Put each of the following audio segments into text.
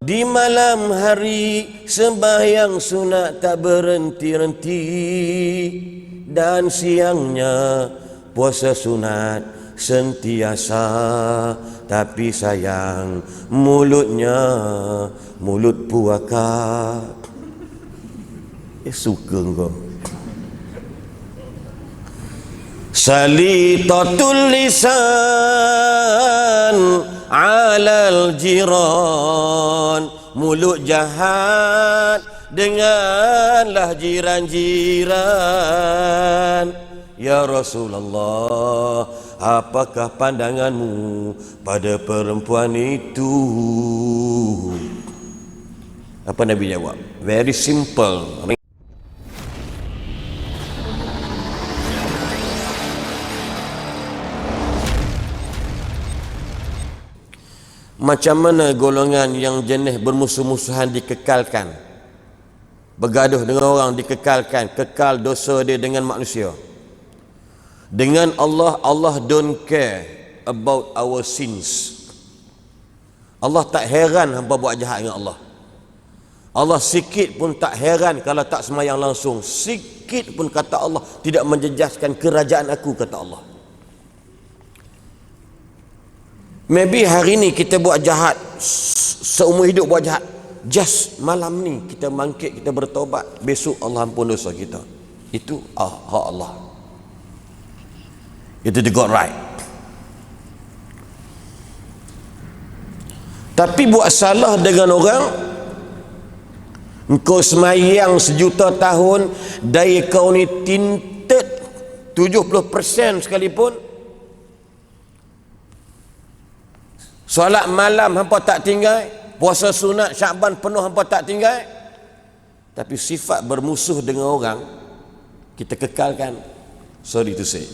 Di malam hari sembahyang sunat tak berhenti-henti, dan siangnya puasa sunat sentiasa. Tapi sayang mulutnya mulut puaka. Suka kau. Salitatul lisan alal jiran, mulut jahat denganlah jiran-jiran. Ya Rasulullah, apakah pandanganmu pada perempuan itu? Apa Nabi jawab? Very simple. Macam mana golongan yang jenis bermusuh-musuhan dikekalkan, bergaduh dengan orang dikekalkan, kekal dosa dia dengan manusia. Dengan Allah, Allah don't care about our sins. Allah tak heran hampa buat jahat dengan Allah. Allah sikit pun tak heran kalau tak semayang langsung. Sikit pun kata Allah tidak menjejaskan kerajaan aku, kata Allah. Maybe hari ni kita buat jahat, seumur hidup buat jahat, just malam ni kita bangkit, kita bertaubat, besok Allah ampun dosa kita. Itu hak Allah. Itu the God right. Tapi buat salah dengan orang, engkau semayang sejuta tahun, daya kau ni tinted 70% sekalipun, solat malam hampa tak tinggal, puasa sunat Syaban penuh hampa tak tinggal, tapi sifat bermusuh dengan orang kita kekalkan. Sorry to say.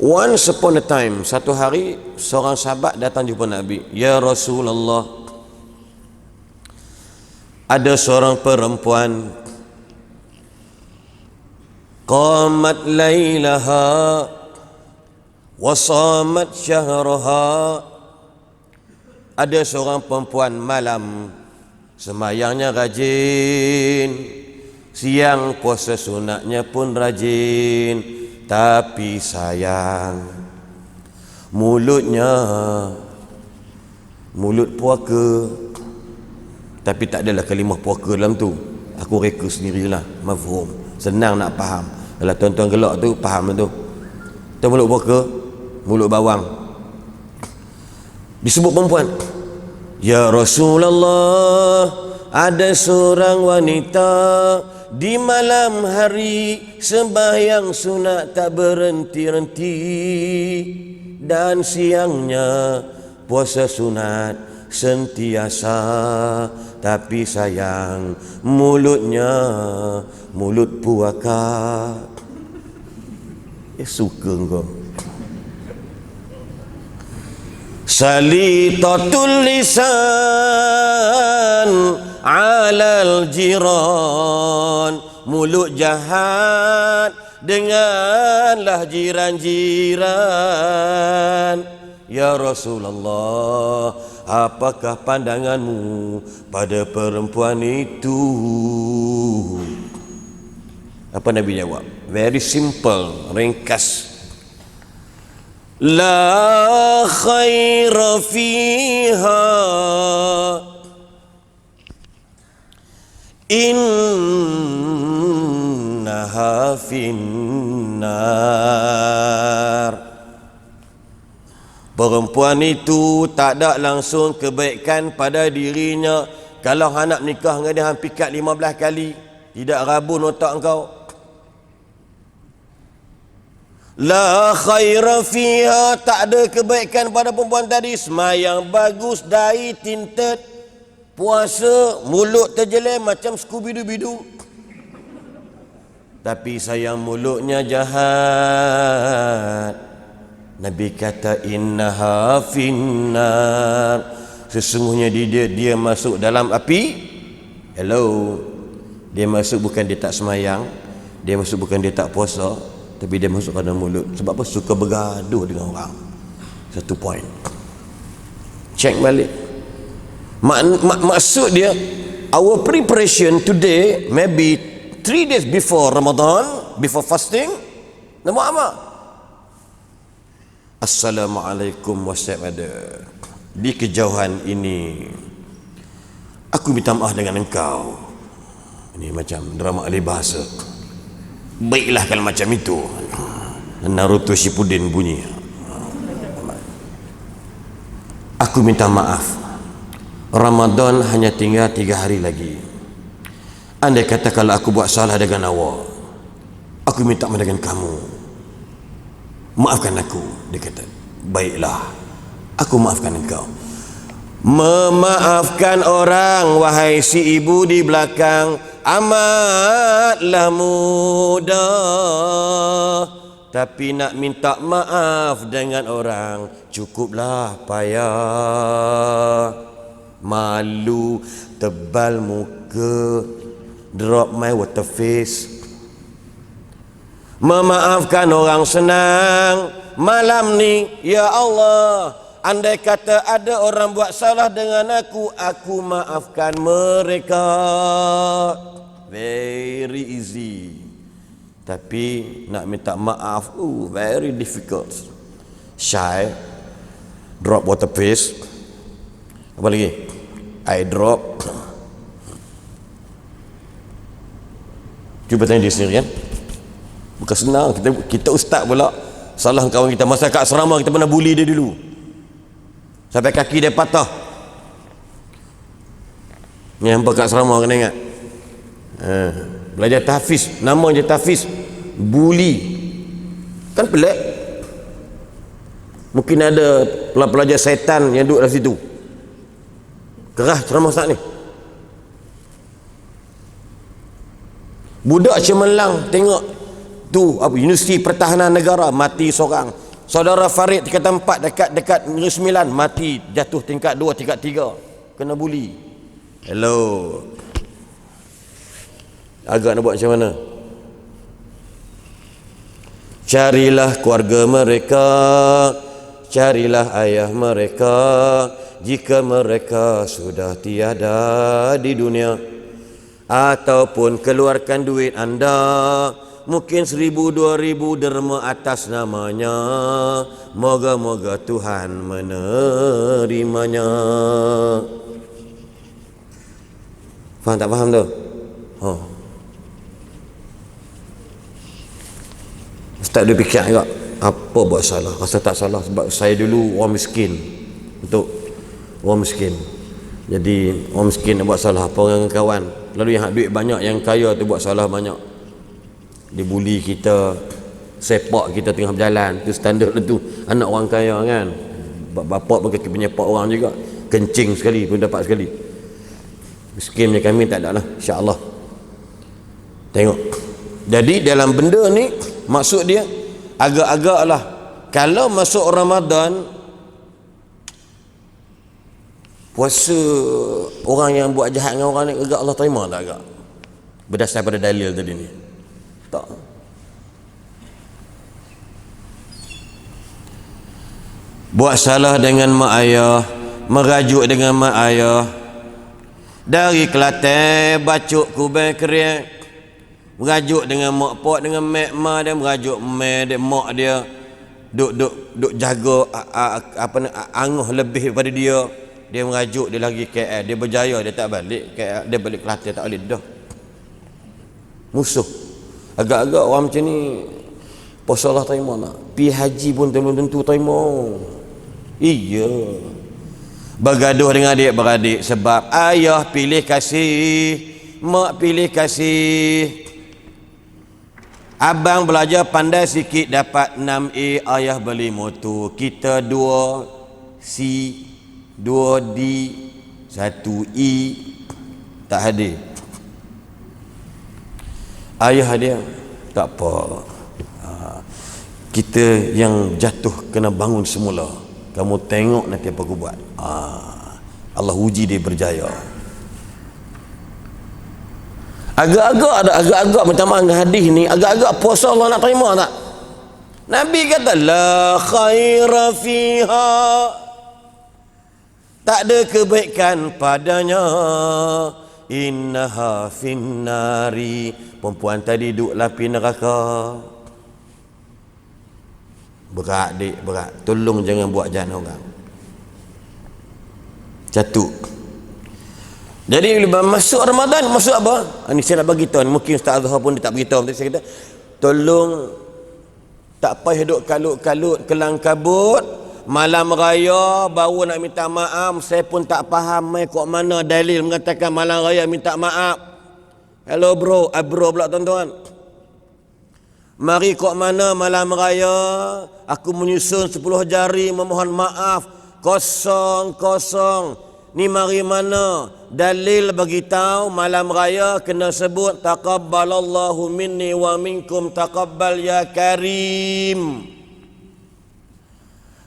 Once upon a time, satu hari seorang sahabat datang jumpa Nabi. Ya Rasulullah, ada seorang perempuan qamat lailaha wa samat syahraha. Ada seorang perempuan malam semayangnya rajin, siang puasa sunatnya pun rajin, tapi sayang mulutnya mulut puaka. Tapi tak adalah kalimah puaka dalam tu, aku reka sendirilah, mafhum, senang nak faham. Kalau tuan-tuan gelak tu faham tu. Tu mulut puaka, mulut bawang. Disebut perempuan. Ya Rasulullah, ada seorang wanita di malam hari sembahyang sunat tak berhenti-henti, dan siangnya puasa sunat sentiasa. Tapi sayang mulutnya mulut puaka. Suka kau. Salitatul lisan alal jiran, mulut jahat denganlah jiran-jiran. Ya Rasulullah, apakah pandanganmu pada perempuan itu? Apa Nabi jawab? Very simple, ringkas. La khaira fiha innaha finnar. Perempuan itu tak ada langsung kebaikan pada dirinya. Kalau nak nikah dengan dia hampir 15 kali, tidak rabun otak engkau. La khaira fiha, tak ada kebaikan pada perempuan tadi. Semayang bagus, dai tinted, puasa, mulut terjelai macam Scooby-Doo. Tapi sayang mulutnya jahat. Nabi kata innaha finnar, sesungguhnya dia masuk dalam api. Hello. Dia masuk bukan dia tak semayang, dia masuk bukan dia tak puasa, tapi dia masuk ke dalam mulut. Sebab apa? Suka bergaduh dengan orang. Satu poin. Cek balik. Maksud dia, our preparation today, maybe 3 days before Ramadan, before fasting, nama apa? Assalamualaikum wassalam. Di kejauhan ini, aku minta maaf dengan engkau. Ini macam drama alih bahasa. Baiklah kalau macam itu. Naruto Shippuden bunyi. Aku minta maaf. Ramadan hanya tinggal 3 hari lagi. Andai kata kalau aku buat salah dengan awak, aku minta maaf dengan kamu. Maafkan aku. Dia kata, baiklah, aku maafkan engkau. Memaafkan orang, wahai si ibu di belakang, amatlah mudah. Tapi nak minta maaf dengan orang, cukuplah payah. Malu, tebal muka, drop my water face. Memaafkan orang senang malam ni, ya Allah. Andai kata ada orang buat salah dengan aku maafkan mereka. Very easy. Tapi nak minta maaf, very difficult. Shy, drop water face. Apa lagi? I drop. Cuba tanya dia sendiri kan. Bukan senang. Kita ustaz pula salah kawan kita. Masa kat asrama kita pernah bully dia dulu, sampai kaki dia patah. Ni hampa kat asrama kena ingat. Belajar tahfiz, nama je tahfiz, bully. Kan pelik. Mungkin ada pelajar syaitan yang duduk dalam situ. Kerah ceramah ustaz ni. Budak cemerlang tengok tu apa, Universiti Pertahanan Negara mati seorang. Saudara Farid tingkat 4 dekat Negeri Sembilan mati, jatuh tingkat 2, tingkat 3, kena bully. Hello. Agak nak buat macam mana? Carilah keluarga mereka, carilah ayah mereka, jika mereka sudah tiada di dunia. Ataupun keluarkan duit anda, mungkin 1,000-2,000 derma atas namanya. Moga-moga Tuhan menerimanya. Faham tak faham tu? Ustaz dia fikir juga, apa buat salah? Rasa tak salah sebab saya dulu orang miskin. Untuk orang miskin, jadi orang miskin nak buat salah apa orang kawan. Lalu yang duit banyak, yang kaya tu buat salah banyak. Dia bully kita, sepak kita tengah berjalan. Itu standard tu anak orang kaya kan. Bapak pun kaki penyepak orang juga, kencing sekali pun dapat sekali. Miskin macam kami tak ada lah, insya-Allah. Tengok. Jadi dalam benda ni, maksud dia agak-agak lah, kalau masuk Ramadan, puasa orang yang buat jahat dengan orang ni, agak Allah terima tak agak? Berdasar pada dalil tadi ni. Tak. Buat salah dengan mak ayah, merajuk dengan mak ayah. Dari Kelantan, bacuk kubang keriak, merajuk dengan mak pak, dengan mak ma dia, merajuk mak dia, mak dia duk jaga anguh lebih daripada dia. Dia merajuk, dia lagi KL, dia berjaya, dia tak balik KL, dia balik Kelantan, tak balik dah. Musuh. Agak-agak orang macam ni puasa Allah terima nak, pi haji pun belum tentu terima. Iya. Bergaduh dengan adik-beradik sebab ayah pilih kasih, mak pilih kasih. Abang belajar pandai sikit dapat 6A, ayah beli motor. Kita 2C, 2D, 1E tak hadir. Ayah dia tak apa, kita yang jatuh kena bangun semula. Kamu tengok nanti apa aku buat. Allah uji dia berjaya. Agak-agak macam mana hadis ni, agak-agak puasa Allah nak terima tak? Nabi kata la khaira fiha tak ada kebaikan padanya. Innaha finnari, perempuan tadi duduk lapi neraka. Berat dik, berat. Tolong jangan buat jahan orang. Catuk. Jadi bila masuk Ramadan, masuk apa? Ini saya nak bagi tahu, mungkin Ustaz Azhar pun dia tak beritahu. Saya kata, tolong tak payah duduk kalut-kalut kelang kabut malam raya baru nak minta maaf. Saya pun tak faham mai kok mana dalil mengatakan malam raya minta maaf. Hello bro, bro pula tuan-tuan. Mari kok mana malam raya aku menyusun 10 jari memohon maaf. Kosong. Ni mari mana dalil bagi tahu malam raya kena sebut taqabbalallahu minni wa minkum taqabbal ya karim.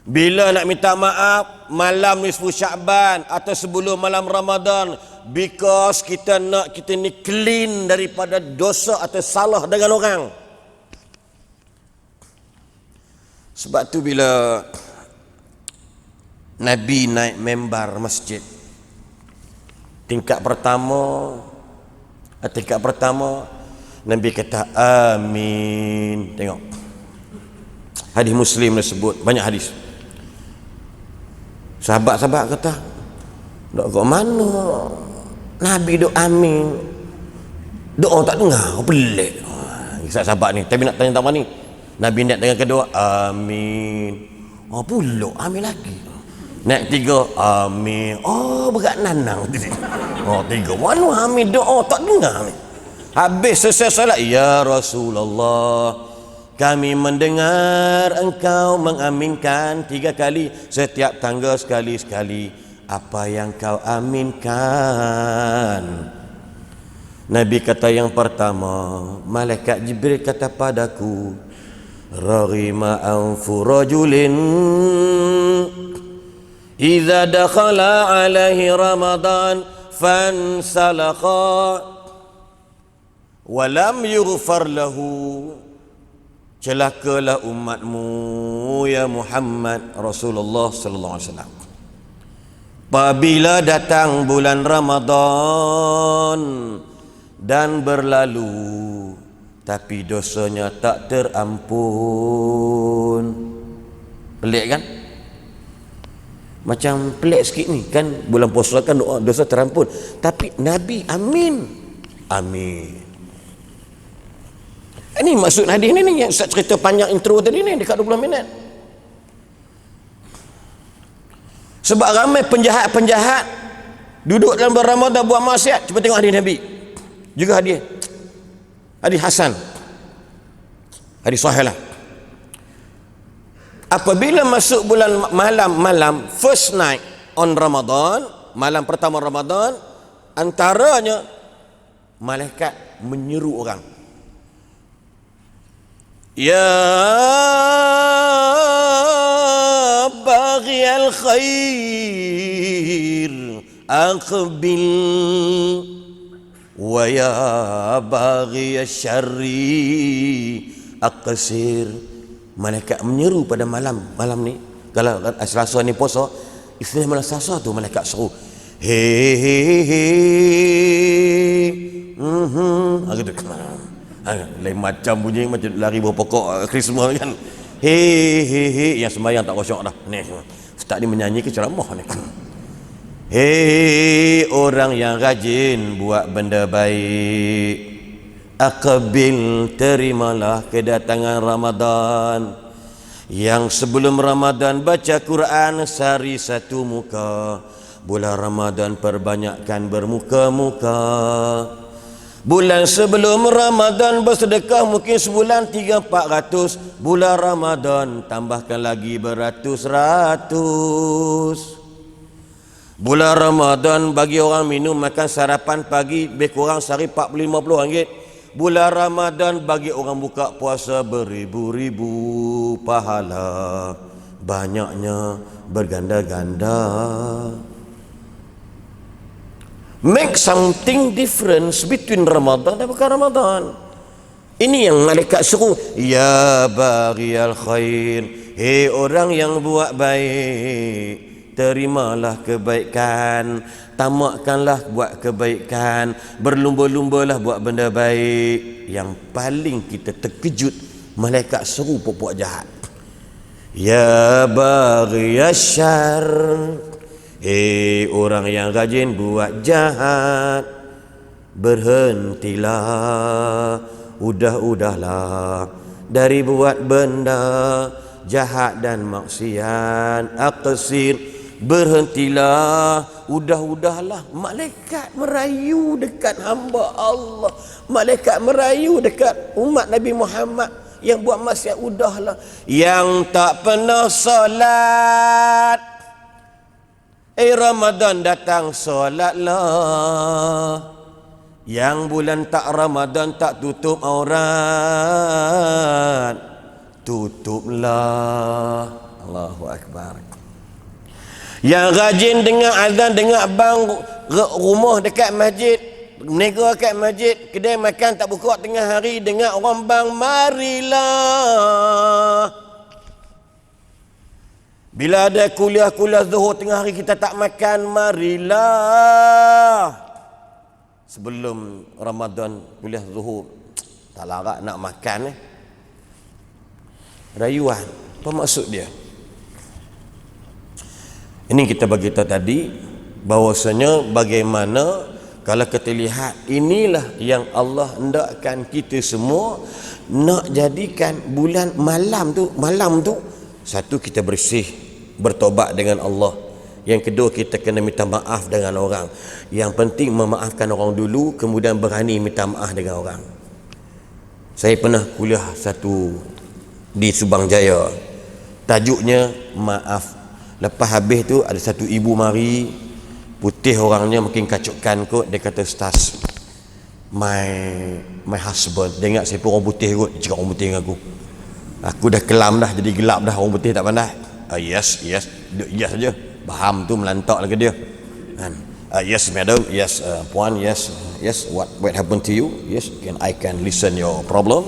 Bila nak minta maaf malam nisfu Syaban atau sebelum malam Ramadan, because kita nak kita ni clean daripada dosa atau salah dengan orang. Sebab tu bila Nabi naik membar masjid, tingkat pertama Nabi kata amin. Tengok hadis Muslim dah sebut, banyak hadis. Sahabat-sahabat kata, dok kat mana Nabi dok amin, doa tak dengar, pelik. Kisah sahabat ni, tapi nak tanya tak ni, Nabi niat dengan kedua amin, pulak amin lagi. Naik 3 amin, berat nanang. 3 mana amin doa tak dengar ni. Habis selesai salat, ya Rasulullah, kami mendengar engkau mengaminkan 3 kali setiap tangga sekali-sekali. Apa yang kau aminkan? Nabi kata yang pertama, malaikat Jibril kata padaku, raghima anfu rajulin idza dakhala alaihi Ramadan fansalakha wa lam yughfar lahu. Celakalah umatmu ya Muhammad Rasulullah sallallahu alaihi wasallam, apabila datang bulan Ramadan dan berlalu tapi dosanya tak terampun. Pelik kan? Macam pelik sikit ni kan, bulan puasa kan doa dosa terampun, tapi Nabi amin. Ini maksud hadis ni yang Ustaz cerita panjang intro tadi ni dekat 20 minit. Sebab ramai penjahat-penjahat duduk dalam bulan Ramadan buat maksiat. Cuba tengok hadis Nabi. Juga hadis Hasan, hadis sahih lah. Apabila masuk bulan malam first night on Ramadan, malam pertama Ramadan, antaranya malaikat menyeru orang, ya baghiyal khair aqbil wa ya baghiyasy syarri aqsir. Malaikat menyeru pada malam ni. Kalau Selasa ni puasa, istilah malam Selasa tu malaikat seru, gitu. Lain macam bunyi macam lari bawah pokok Christmas kan. Yang sembahyang tak khusyuk dah ni. Ustaz ni menyanyi ke ceramah ni. Orang yang rajin buat benda baik, aqbil, terimalah kedatangan Ramadan. Yang sebelum Ramadan baca Quran sehari 1 muka. Bulan Ramadan perbanyakkan bermuka-muka. Bulan sebelum Ramadan bersedekah mungkin sebulan 300-400. Bulan Ramadan tambahkan lagi beratus-ratus. Bulan Ramadan bagi orang minum makan sarapan pagi lebih kurang sehari 40-50 ringgit. Bulan Ramadan bagi orang buka puasa beribu-ribu pahala, banyaknya berganda-ganda. Make something difference between Ramadan dan bukan Ramadan. Ini yang malaikat seru, ya baghiyal khair, orang yang buat baik, terimalah kebaikan, tamakkanlah buat kebaikan, berlumba-lumbalah buat benda baik. Yang paling kita terkejut, malaikat seru puak jahat. Ya baghiyasyar, orang yang rajin buat jahat, berhentilah, udahlah dari buat benda jahat dan maksiat. Aqsir, berhentilah, udahlah. Malaikat merayu dekat hamba Allah, malaikat merayu dekat umat Nabi Muhammad yang buat maksiat. Udahlah. Yang tak pernah solat, Ramadan datang solatlah. Yang bulan tak Ramadan tak tutup aurat, tutuplah. Allahu Akbar. Yang rajin dengar azan, dengar bang rumah dekat masjid, berniaga kat masjid, kedai makan tak buka tengah hari, dengar orang bang, marilah. Bila ada kuliah zuhur tengah hari kita tak makan, marilah. Sebelum Ramadan kuliah zuhur tak larat nak makan. Rayuan, apa maksud dia? Ini kita bagi tahu tadi bahawasanya bagaimana kalau kita lihat, inilah yang Allah hendakkan kita semua nak jadikan bulan malam tu, satu kita bersih, bertobat dengan Allah. Yang kedua, kita kena minta maaf dengan orang. Yang penting memaafkan orang dulu, kemudian berani minta maaf dengan orang. Saya pernah kuliah satu di Subang Jaya, tajuknya maaf. Lepas habis tu ada satu ibu mari, putih orangnya, mungkin kacukkan kot. Dia kata, "Ustaz, my husband," dia ingat saya pun orang putih kot, dia cakap orang putih dengan aku. Aku dah kelam dah, jadi gelap dah, orang putih tak pandai. Yes saja. Baham tu melantak lagi dia. Yes madam, yes puan, yes, what happened to you? Yes, I can listen your problem.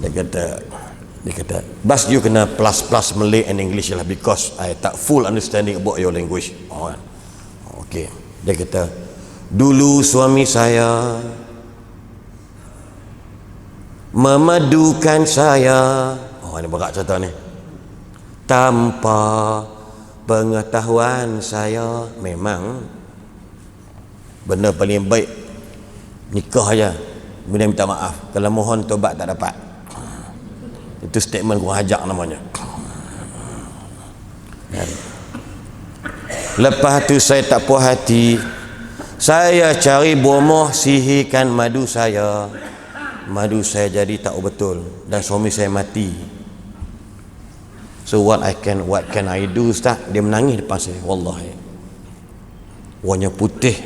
Dia kata, "Bas, you kena plus Malay and English lah, because I tak full understanding about your language." Okay. Dia kata, "Dulu suami saya memadukan saya." Ini berat cerita ni. "Tanpa pengetahuan saya." Memang benda paling baik nikah aja, kemudian minta maaf. Kalau mohon tobat tak dapat, itu statement kurang ajar namanya. Lepas tu saya tak puas hati, saya cari bomoh, sihirkan madu saya jadi tak betul, dan suami saya mati. So what can I do, Ustaz? Dia menangis depan saya. Wallahi, warna putih.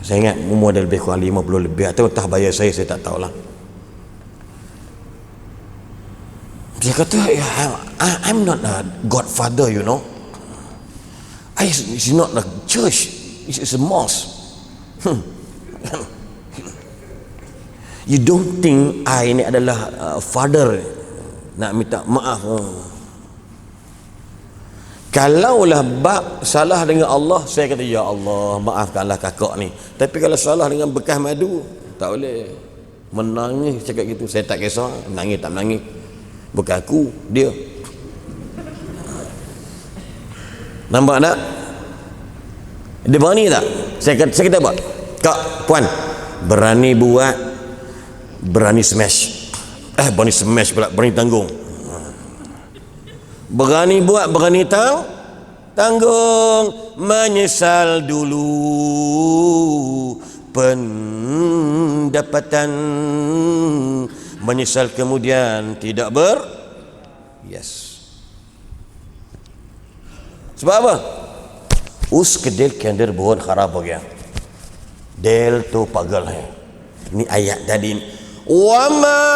Saya ingat umur dia lebih kurang 50 lebih, atau entah bayar saya tak tahulah. Dia kata, I'm not a godfather, you know. It's not a church, it's a mosque. You don't think I ini adalah father nak minta maaf? Kalaulah bab salah dengan Allah, saya kata, "Ya Allah, maafkanlah kakak ni." Tapi kalau salah dengan bekas madu, tak boleh. Menangis cakap gitu, saya tak kisah menangis tak menangis, bukan aku, dia. Nampak tak? Dia berani tak? Saya kata apa? "Kak, puan, berani buat, berani smash." Berani smash pula, berani tanggung. Berani buat, berani tanggung. Menyesal dulu pendapatan, menyesal kemudian tidak yes. Sebab apa? Uske del ke अंदर बहुत खराब हो गया, del तो पागल है. Ini ayat tadi. Wa ma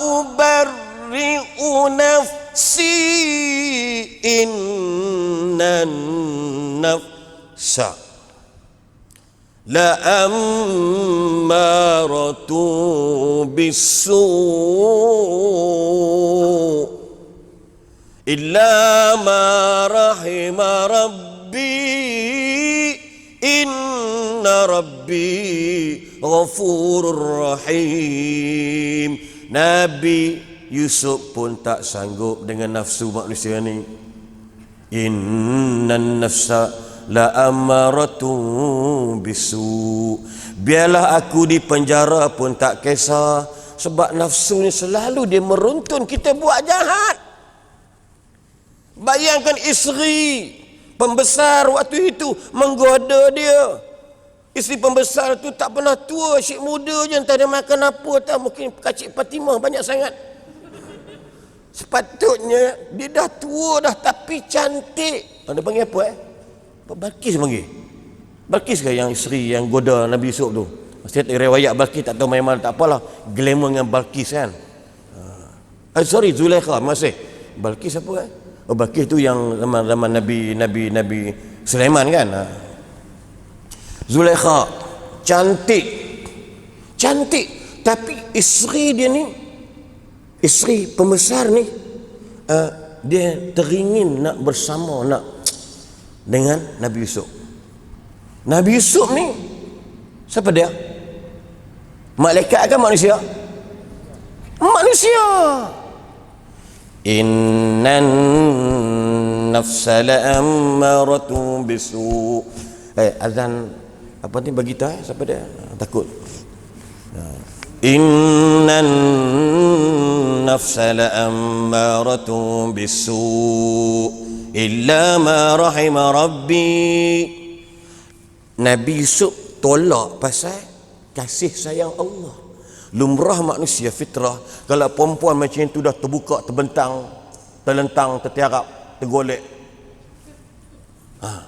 ubarri'u nafsi innan nafsa la ammaratu bisu illa ma rahima rabbi inna rabbi ghafurur rahim. Nabi Yusuf pun tak sanggup dengan nafsu manusia ni. Innan nafsa la amaratu bisu. Biarlah aku di penjara pun tak kisah, sebab nafsu ni selalu dia meruntun kita buat jahat. Bayangkan isteri pembesar waktu itu menggoda dia. Isteri pembesar tu tak pernah tua, asyik muda je, entah dia makan apa tak, mungkin kacik Fatimah banyak sangat. Sepatutnya dia dah tua dah tapi cantik. Dia panggil apa Balkis panggil. Balkis ke yang isteri yang goda Nabi Yusuf tu? Saya riwayat Balkis tak tahu mana tak apalah. Glamour dengan Balkis kan. Sorry, Zulaikha masih. Balkis apa Balkis tu yang zaman Nabi Sulaiman kan. Zulaikha cantik. Tapi isteri dia ni, isteri pembesar ni, dia teringin nak bersama dengan Nabi Yusuf. Nabi Yusuf ni siapa dia? Malaikat kan manusia? Manusia. Innan nafsa la'ammaratu bisu. Azan apa ni bagi tahu siapa dia? Takut. Innan nafsa la'ammaratu bisu illa ma rahima rabbi. Nabi Yusuf tolak pasal kasih sayang Allah. Lumrah manusia fitrah, kalau perempuan macam tu dah terbuka, terbentang, terlentang, tertiarap, tergolek,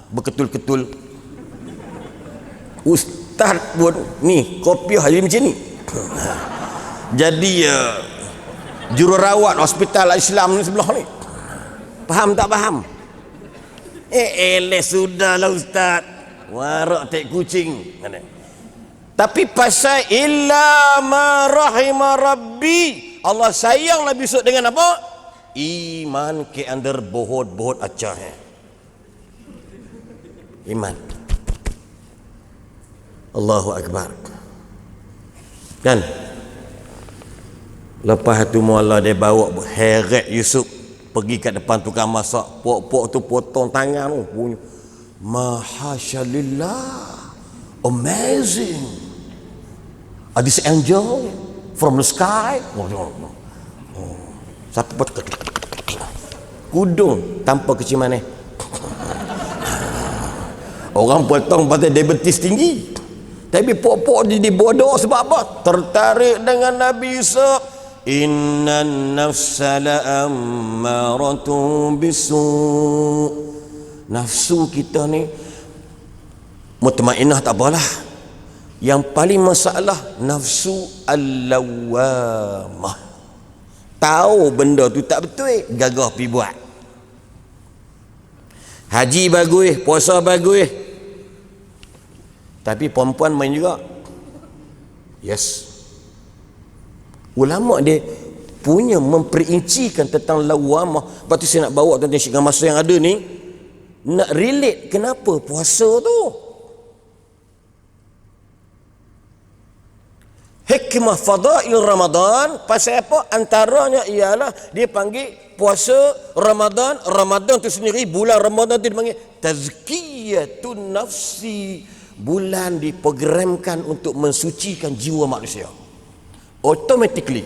berketul-ketul, ustaz pun ni kopiah dia macam ni. Jadi jururawat hospital Islam ni sebelah ni, faham tak faham? Sudahlah ustaz, warak tek kucing. Tapi pasal illa ma rahima rabbi, Allah sayang Nabi Yusuf dengan apa? Iman ke under bohot acah. Iman. Allahu Akbar. Kan? Lepas tu mula dia bawa heret Yusuf pergi kat depan tukang masak. Pok tu potong tangan tu. Punya. Mahasya-lillah. Amazing. This angel from the sky. Satu pot kudung tanpa kecil mana. Orang potong pasal diabetes tinggi. Tapi pok-pok dia bodoh sebab apa? Tertarik dengan Nabi Yusuf. Innan nafsa la'ammaratu bisu. Nafsu kita ni mutmainnah tak apalah. Yang paling masalah nafsu al-lawamah. Tahu benda tu tak betul, gagah pi buat. Haji bagus, puasa bagus, tapi perempuan main juga. Yes. Ulama dia punya memperincikan tentang lawamah. Lepas tu saya nak bawa tentang syekh masa yang ada ni, nak relate kenapa puasa tu. Hikmah fadail Ramadan pasal apa? Antaranya ialah dia panggil puasa Ramadan. Ramadan tu sendiri, bulan Ramadan tu dipanggil tazkiyatun nafsi. Bulan diprogramkan untuk mensucikan jiwa manusia. Automatically.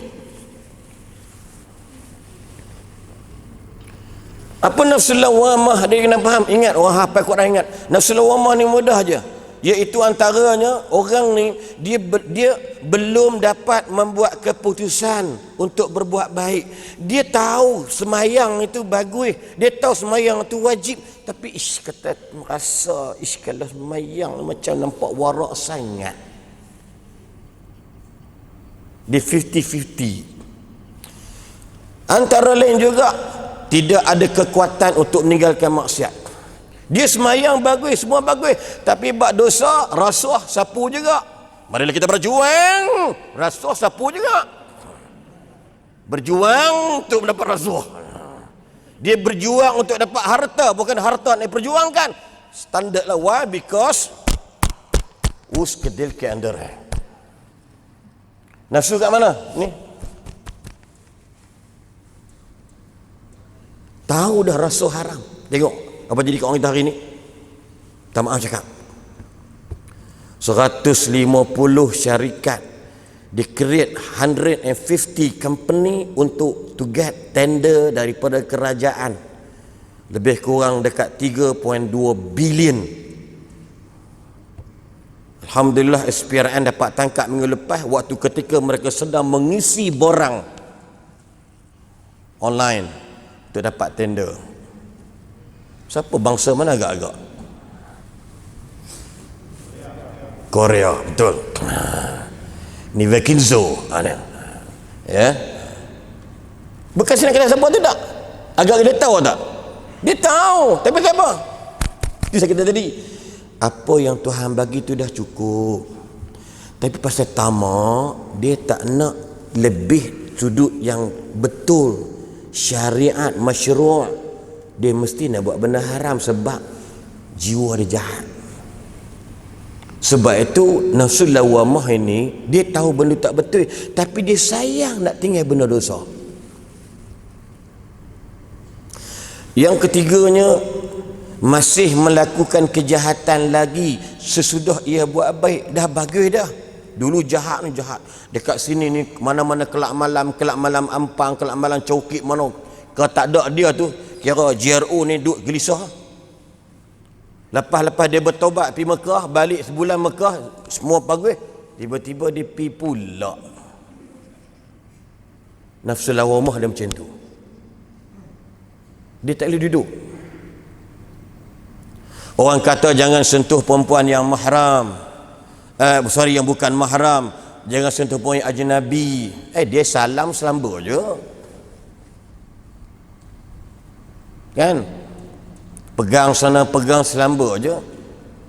Apa nafsu lawamah? Dia kena faham. Ingat, orang hafal Quran ingat. Nafsu lawamah ni mudah aja. Iaitu antaranya orang ni dia belum dapat membuat keputusan untuk berbuat baik. Dia tahu semayang itu bagus, dia tahu semayang itu wajib, tapi kata merasa kalau semayang macam nampak warak sangat. Dia 50-50. Antara lain juga tidak ada kekuatan untuk meninggalkan maksiat. Dia semayang bagus, semua bagus, tapi bab dosa, rasuah, sapu juga. Marilah kita berjuang, rasuah, sapu juga. Berjuang untuk mendapat rasuah. Dia berjuang untuk dapat harta, bukan harta nak perjuangkan. Standard lah. Why? Because us kedil ke andar. Nafsu kat mana? Ni. Tahu dah rasa haram. Tengok apa jadi kat orang kita hari ni. Tak maaf cakap. 150 syarikat di create 150 company untuk to get tender daripada kerajaan, lebih kurang dekat 3.2 bilion. Alhamdulillah SPRN dapat tangkap minggu lepas waktu ketika mereka sedang mengisi borang online untuk dapat tender. Siapa bangsa mana agak-agak? Korea, betul. Ni Vakinzo ya. Bekas nak kena siapa tu tak? Agak dia tahu tak? Dia tahu, tapi kenapa? Itu saya kata tadi, apa yang Tuhan bagi tu dah cukup. Tapi pasal tamak, dia tak nak lebih sudut yang betul, syariat masyru'. Dia mesti nak buat benda haram sebab jiwa dia jahat. Sebab itu nafsu lawamah ini, dia tahu benda tak betul, tapi dia sayang nak tinggal benda dosa. Yang ketiganya, masih melakukan kejahatan lagi sesudah ia buat baik. Dah bagus dah. Dulu jahat ni jahat. Dekat sini ni mana-mana kelak malam Ampang, kelak malam Cokit mana. Kalau tak ada dia tu, kira JRO ni duk gelisah. Lepas dia bertobat pergi Mekah, balik sebulan Mekah, semua bagus. Tiba-tiba dia pergi pula. Nafsu lawamah dia macam tu. Dia tak boleh duduk. Orang kata jangan sentuh perempuan yang mahram. Yang bukan mahram. Jangan sentuh perempuan yang ajnabi. Dia salam selamba je. Kan? Pegang sana, pegang selamba je.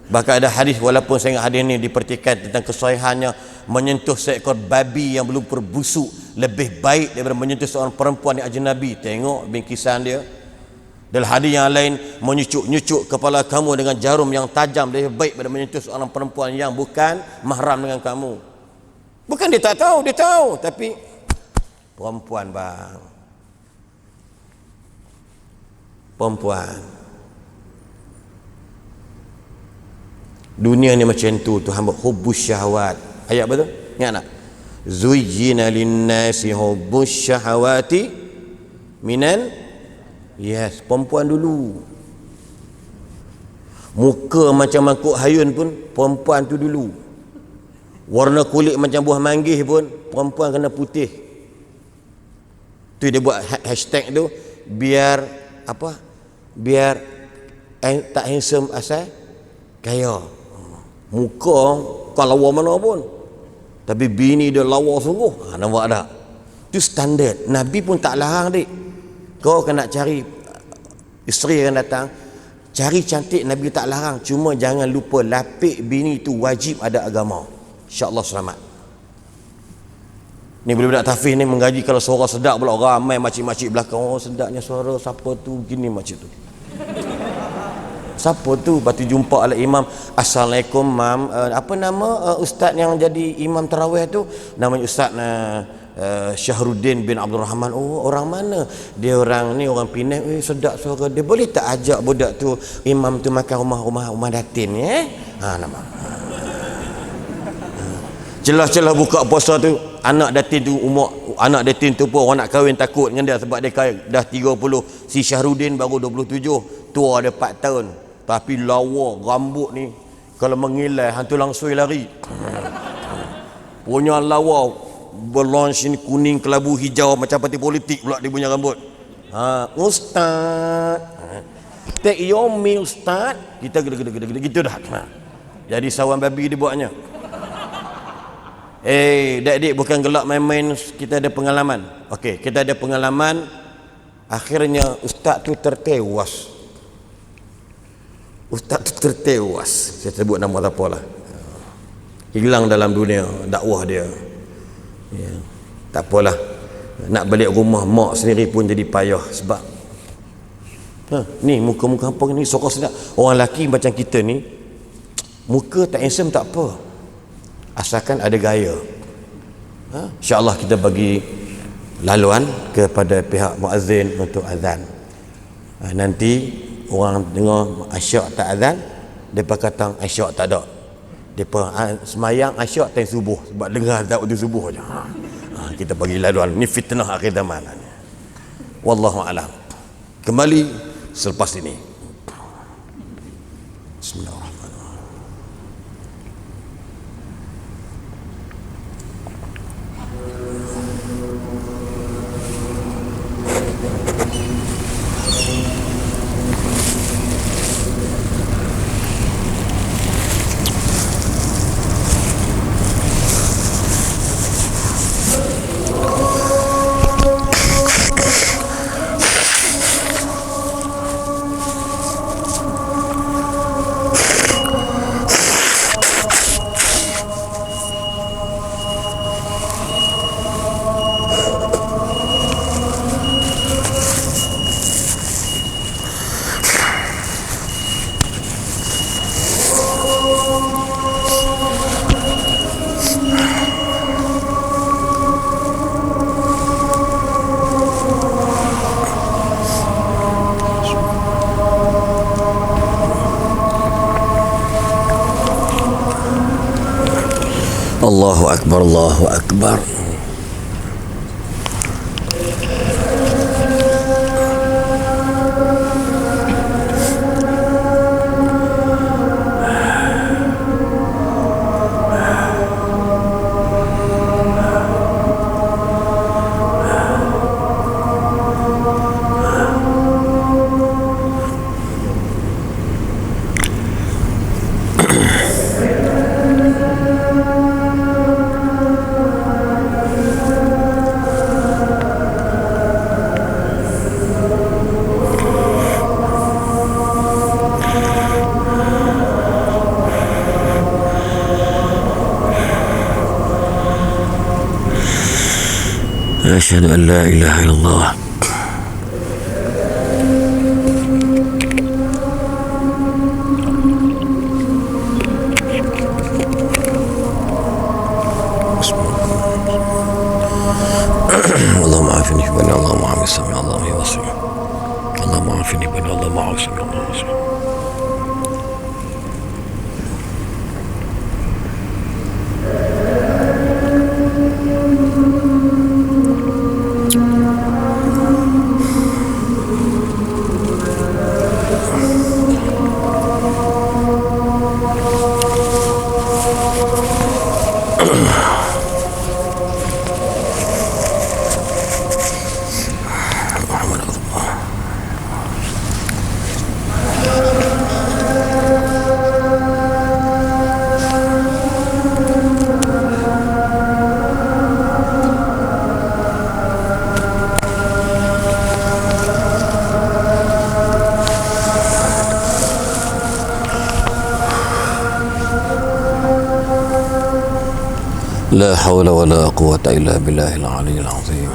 Bahkan ada hadis, walaupun saya ingat hadis ni dipertikaikan tentang kesahihannya, menyentuh seekor babi yang belum berbusuk lebih baik daripada menyentuh seorang perempuan yang ajnabi. Tengok bingkisan dia. Dalam hadis yang lain, menyucuk-nyucuk kepala kamu dengan jarum yang tajam lebih baik daripada menyentuh seorang perempuan yang bukan mahram dengan kamu. Bukan dia tak tahu, dia tahu, tapi perempuan bang. Perempuan. Dunia ni macam tu. Tuhan buat hubbus syahwat. Ayat betul? Ingat tak? Zuyyina linnasi hubbus syahawati minan, yes, perempuan dulu. Muka macam mangkuk hayun pun perempuan tu dulu. Warna kulit macam buah manggis pun perempuan kena putih. Tu dia buat hashtag tu, biar apa? Biar tak handsome asal kaya. Muka kau lawa mana pun, tapi bini dia lawa sungguh. Nampak tak? Itu standard. Nabi pun tak larang dik. Kau akan nak cari isteri akan datang, cari cantik, Nabi tak larang. Cuma jangan lupa lapik bini tu wajib ada agama. InsyaAllah selamat. Ni budak-budak tahfiz ni menggaji kalau suara sedap pula, ramai makcik-makcik belakang. Oh sedapnya suara siapa tu gini makcik tu. Siapa tu? Lepas tu jumpa ala imam. Assalamualaikum mam. Apa nama ustaz yang jadi imam tarawih tu? Namanya Ustaz Syahruddin bin Abdul Rahman. Oh orang mana? Dia orang ni orang Penang. Sedap suara dia. Boleh tak ajak budak tu, imam tu makan rumah datin nama. Celah-celah buka puasa tu, anak datin tu pun orang nak kahwin takut dengan dia sebab dia dah 30. Si Syahruddin baru 27, tua dia 4 tahun. Tapi lawa rambut ni kalau mengilai hantu langsui lari. Punya lawa berlaunch ni kuning kelabu hijau macam parti politik pula dia punya rambut. Ustaz, take your meal ustaz. Kita gede-gede gitu dah. Jadi sawan babi dia buatnya. Dik bukan gelak main-main, kita ada pengalaman. Okey, kita ada pengalaman. Akhirnya ustaz tu tertewas. Saya sebut nama tak apalah. Hilang dalam dunia dakwah dia. Ya. Tak apalah. Nak balik rumah mak sendiri pun jadi payah sebab Ni muka-muka kampung ni sokong sedap. Orang lelaki macam kita ni, muka tak handsome tak apa, asalkan ada gaya. InsyaAllah kita bagi laluan kepada pihak muazzin untuk azan. Nanti orang dengar asyak tak azan, mereka kata asyak tak ada. Mereka semayang asyak time subuh, sebab dengar azan waktu subuh je. Kita bagi laluan. Ni fitnah akhir zaman. Wallahu a'lam. Kembali selepas ini. Bismillahirrahmanirrahim. Allahu Akbar, Allahu Akbar. أشهد أن لا إله إلا الله. اللهم عافني في بني، اللهم عافني سمع الله وصي، اللهم عافني بني، اللهم عافني سمع الله وصي. لا حول ولا قوة إلا بالله العلي العظيم.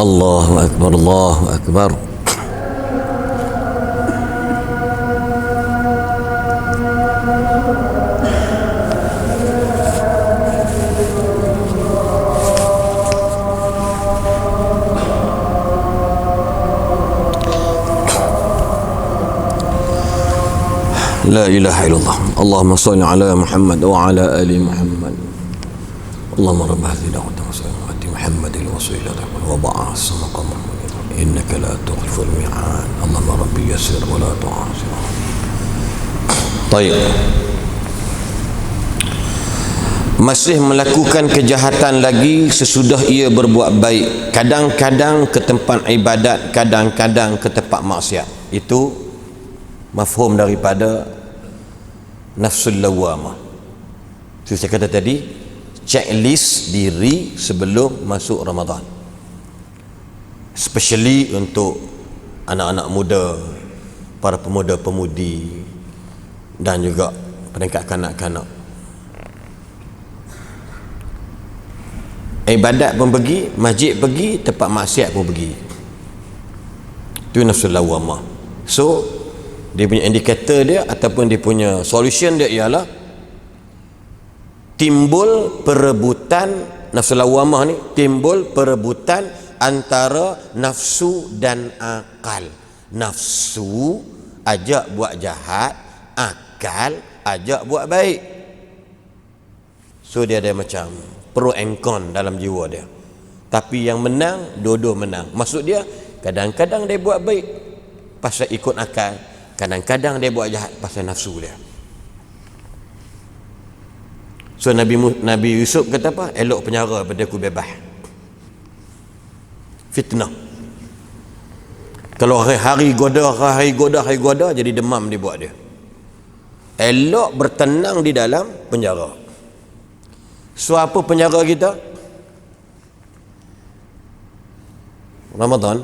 Allahu Akbar, Allahu Akbar. La ilaha illallah. Allahumma salli ala Muhammad wa ala ali Muhammad. Allahumma rabb hadhihi da'wati wa salati Muhammadil wasilati wa ba'as maqam innaka la tukhlifu al-mi'ad. Allahumma rabbi yassir wa la tu'asir. Baik. Masih melakukan kejahatan lagi sesudah ia berbuat baik. Kadang-kadang ke tempat ibadat, kadang-kadang ke tempat maksiat. Itu mafhum daripada nafsul lawamah. Itu saya kata tadi, checklist diri sebelum masuk Ramadan, especially untuk anak-anak muda, para pemuda-pemudi dan juga peringkat kanak-kanak. Ibadat pun pergi, masjid pergi, tempat maksiat pun pergi. Itu nafsul lawamah. So dia punya indikator dia ataupun dia punya solution dia ialah timbul perebutan. Nafsu lawamah ni timbul perebutan antara nafsu dan akal. Nafsu ajak buat jahat, akal ajak buat baik. So dia ada macam pro and con dalam jiwa dia. Tapi yang menang, dua-dua menang. Maksud dia kadang-kadang dia buat baik pasal ikut akal, kadang-kadang dia buat jahat pasal nafsu dia. So Nabi Yusuf kata apa? Elok penjara pada aku bebas. Fitnah. Kalau hari goda jadi demam dia buat dia. Elok bertenang di dalam penjara. So apa penjara kita? Ramadan.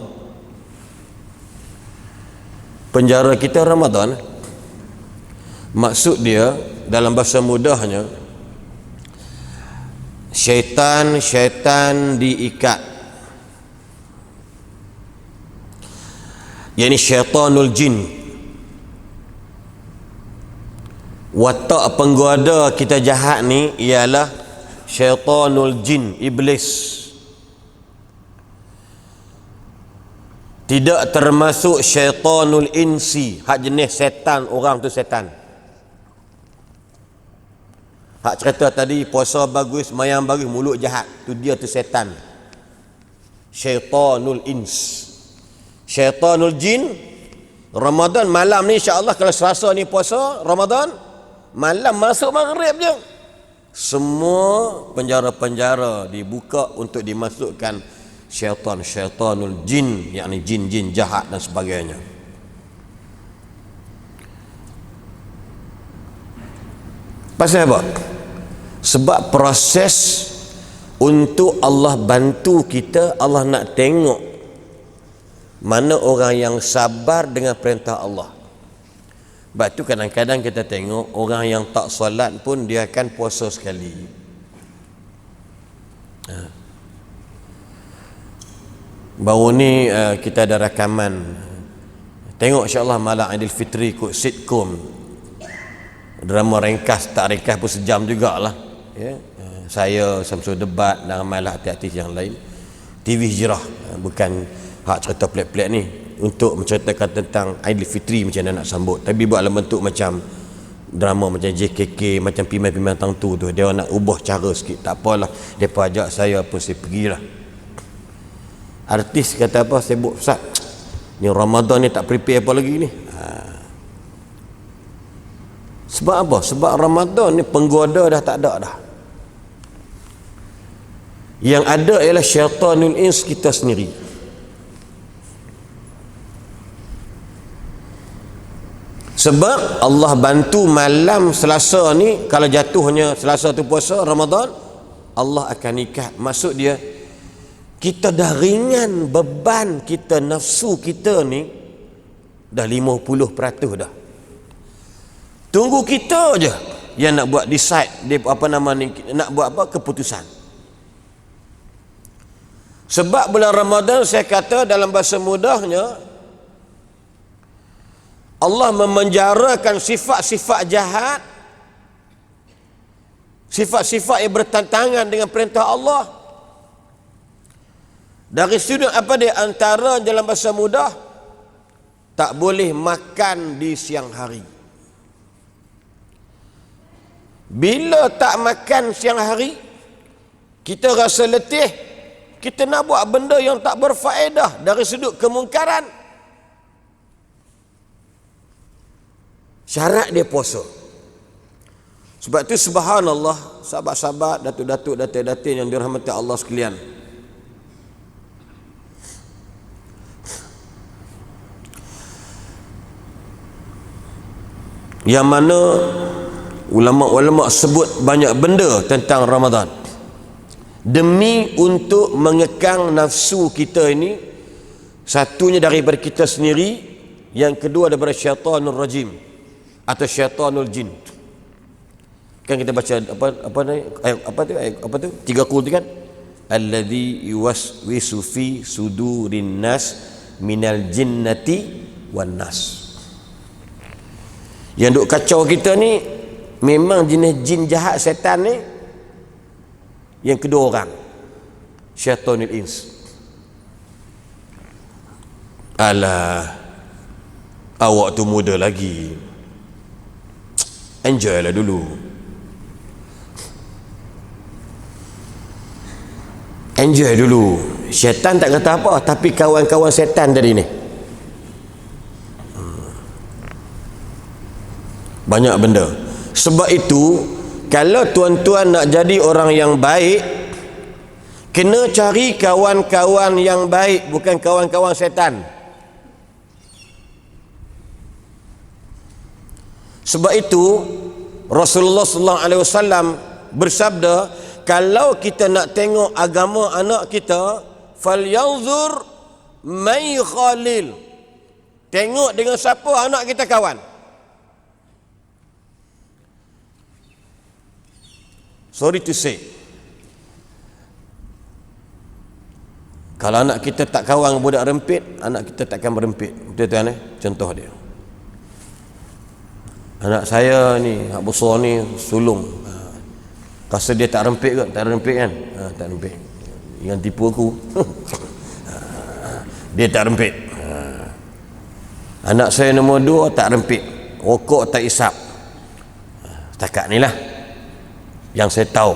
Penjara kita Ramadan. Maksud dia dalam bahasa mudahnya, syaitan diikat. Yani syaitanul jin. Watak penggoda kita jahat ni ialah syaitanul jin, iblis. Tidak termasuk syaitanul insi, hak jenis setan, orang tu setan. Hak cerita tadi puasa bagus, mayang bagus, mulut jahat, tu dia tu setan. Syaitanul ins. Syaitanul jin. Ramadan malam ni insya-Allah, kalau Selasa ni puasa Ramadan, malam masuk maghrib je, semua penjara-penjara dibuka untuk dimasukkan syaitanul jin, yakni jin-jin jahat dan sebagainya. Pasal apa? Sebab proses untuk Allah bantu kita, Allah nak tengok mana orang yang sabar dengan perintah Allah. Sebab tu kadang-kadang kita tengok orang yang tak solat pun dia akan puasa sekali. Baru ni kita ada rakaman, tengok insya-Allah malam Aidilfitri kot sitcom, drama ringkas, tak ringkas pun sejam jugalah ya. Saya Samsul Debat dan ramailah artis yang lain. TV Hijrah, bukan hak cerita pelik-pelik ni, untuk menceritakan tentang Aidilfitri macam mana nak sambut, tapi buat dalam bentuk macam drama macam JKK, macam pimpinan tertentu tu. Dia nak ubah cara sikit, tak apalah, depa ajak saya apa saya pergilah. Artis kata apa, sibuk Ustaz, ni Ramadan ni tak prepare apa lagi ni. Sebab apa? Sebab Ramadan ni penggoda dah tak ada dah. Yang ada ialah syaitanul ins kita sendiri. Sebab Allah bantu malam Selasa ni, kalau jatuhnya Selasa tu puasa Ramadan, Allah akan ikat. Maksud dia, kita dah ringan beban kita, nafsu kita ni dah 50% dah. Tunggu kita je yang nak buat decide, dia apa nama ni, nak buat apa, keputusan. Sebab bulan Ramadan, saya kata dalam bahasa mudahnya, Allah memenjarakan sifat-sifat jahat, sifat-sifat yang bertentangan dengan perintah Allah. Dari sudut apa dia? Antara dalam bahasa mudah, tak boleh makan di siang hari. Bila tak makan siang hari, kita rasa letih, kita nak buat benda yang tak berfaedah dari sudut kemungkaran. Syarat dia puasa. Sebab tu subhanallah, sahabat-sahabat, datuk-datuk, datin-datin yang dirahmati Allah sekalian, yang mana ulama-ulama sebut banyak benda tentang Ramadan demi untuk mengekang nafsu kita ini. Satunya daripada kita sendiri, yang kedua daripada syaitanul rajim atau syaitanul jin. Kan kita baca apa tu 3 qul tu kan, alladzi yuwaswisu fi sudurin nas minal jinnati wan nas. Yang duk kacau kita ni memang jenis jin jahat, setan ni. Yang kedua orang, syaitanul ins. Alah, awak tu muda lagi, enjoy lah dulu. Enjoy dulu. Syaitan tak kata apa, tapi kawan-kawan setan tadi ni banyak benda. Sebab itu, kalau tuan-tuan nak jadi orang yang baik, kena cari kawan-kawan yang baik, bukan kawan-kawan setan. Sebab itu Rasulullah sallallahu alaihi wasallam bersabda, kalau kita nak tengok agama anak kita, falyanzur may khalil. Tengok dengan siapa anak kita kawan. Sorry to say, kalau anak kita tak kawan budak rempit, anak kita takkan berempit. Betul tuan Contoh dia, anak saya ni, hak besar ni, sulung. Rasa dia tak rempit ke? Tak rempit kan? Tak rempit. Yang tipu aku. Dia tak rempit. Anak saya nombor 2 tak rempit, rokok tak isap. Setakat ni lah yang saya tahu.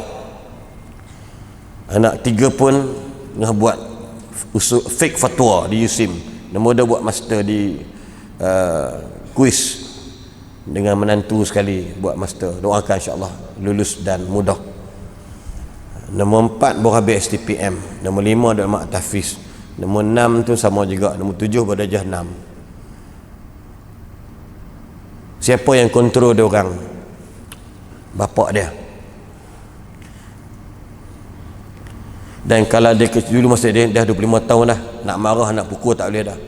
Anak 3 pun tengah buat fake fatwa di USIM. Nombor 2 buat master di kuis dengan menantu sekali buat master. Doakan insyaAllah lulus dan mudah. Nombor 4 baru habis STPM. Nombor 5 dalam mak tahfiz. Nombor 6 tu sama juga. Nombor 7 berdarjah 6. Siapa yang kontrol dia orang? Bapak dia. Dan kalau dia dulu masa dia dah 25 tahun dah, nak marah, nak pukul tak boleh dah.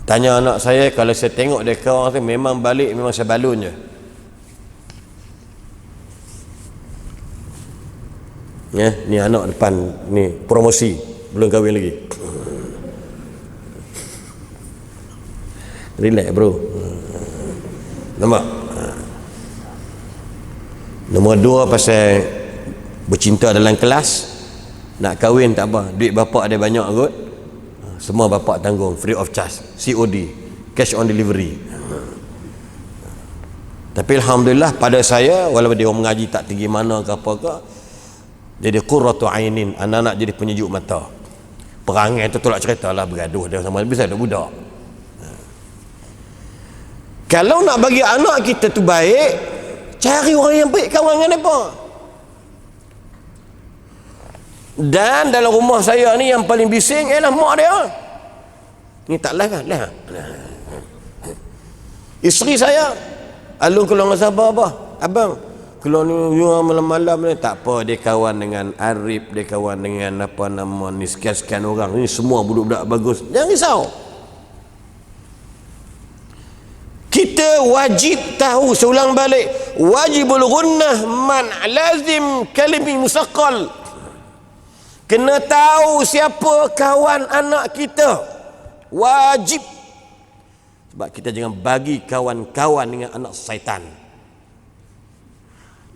Tanya anak saya, kalau saya tengok dia kawan tu, memang balik, memang saya balun je. Ya, ni anak depan ni promosi, belum kahwin lagi. Relax bro. Nampak? Nombor 2 pasal bercinta dalam kelas. Nak kahwin tak apa, duit bapak ada banyak kot, semua bapak tanggung, free of charge, COD, cash on delivery. Tapi alhamdulillah pada saya, walaupun dia orang mengaji tak tinggi mana ke apa ke, jadi qurratu ainin, anak-anak jadi penyejuk mata. Perangai tu tolak cerita lah, bergaduh dia sama bisa ada budak. Kalau nak bagi anak kita tu baik, cari orang yang baik, kawan dengan apa. Dan dalam rumah saya ni yang paling bising ialah mak dia. Ni tak lah kan? Lah. Isteri saya, alung keluar dengan sabar apa? Abang, keluar ni malam-malam ni, tak apa, dia kawan dengan Arif, dia kawan dengan apa nama ni, sekian-sekian orang. Ni semua budak-budak bagus. Jangan risau. Kita wajib tahu, seulang balik, wajibul gunnah man lazim kalimi musaqqal. Kena tahu siapa kawan anak kita. Wajib. Sebab kita jangan bagi kawan-kawan dengan anak syaitan.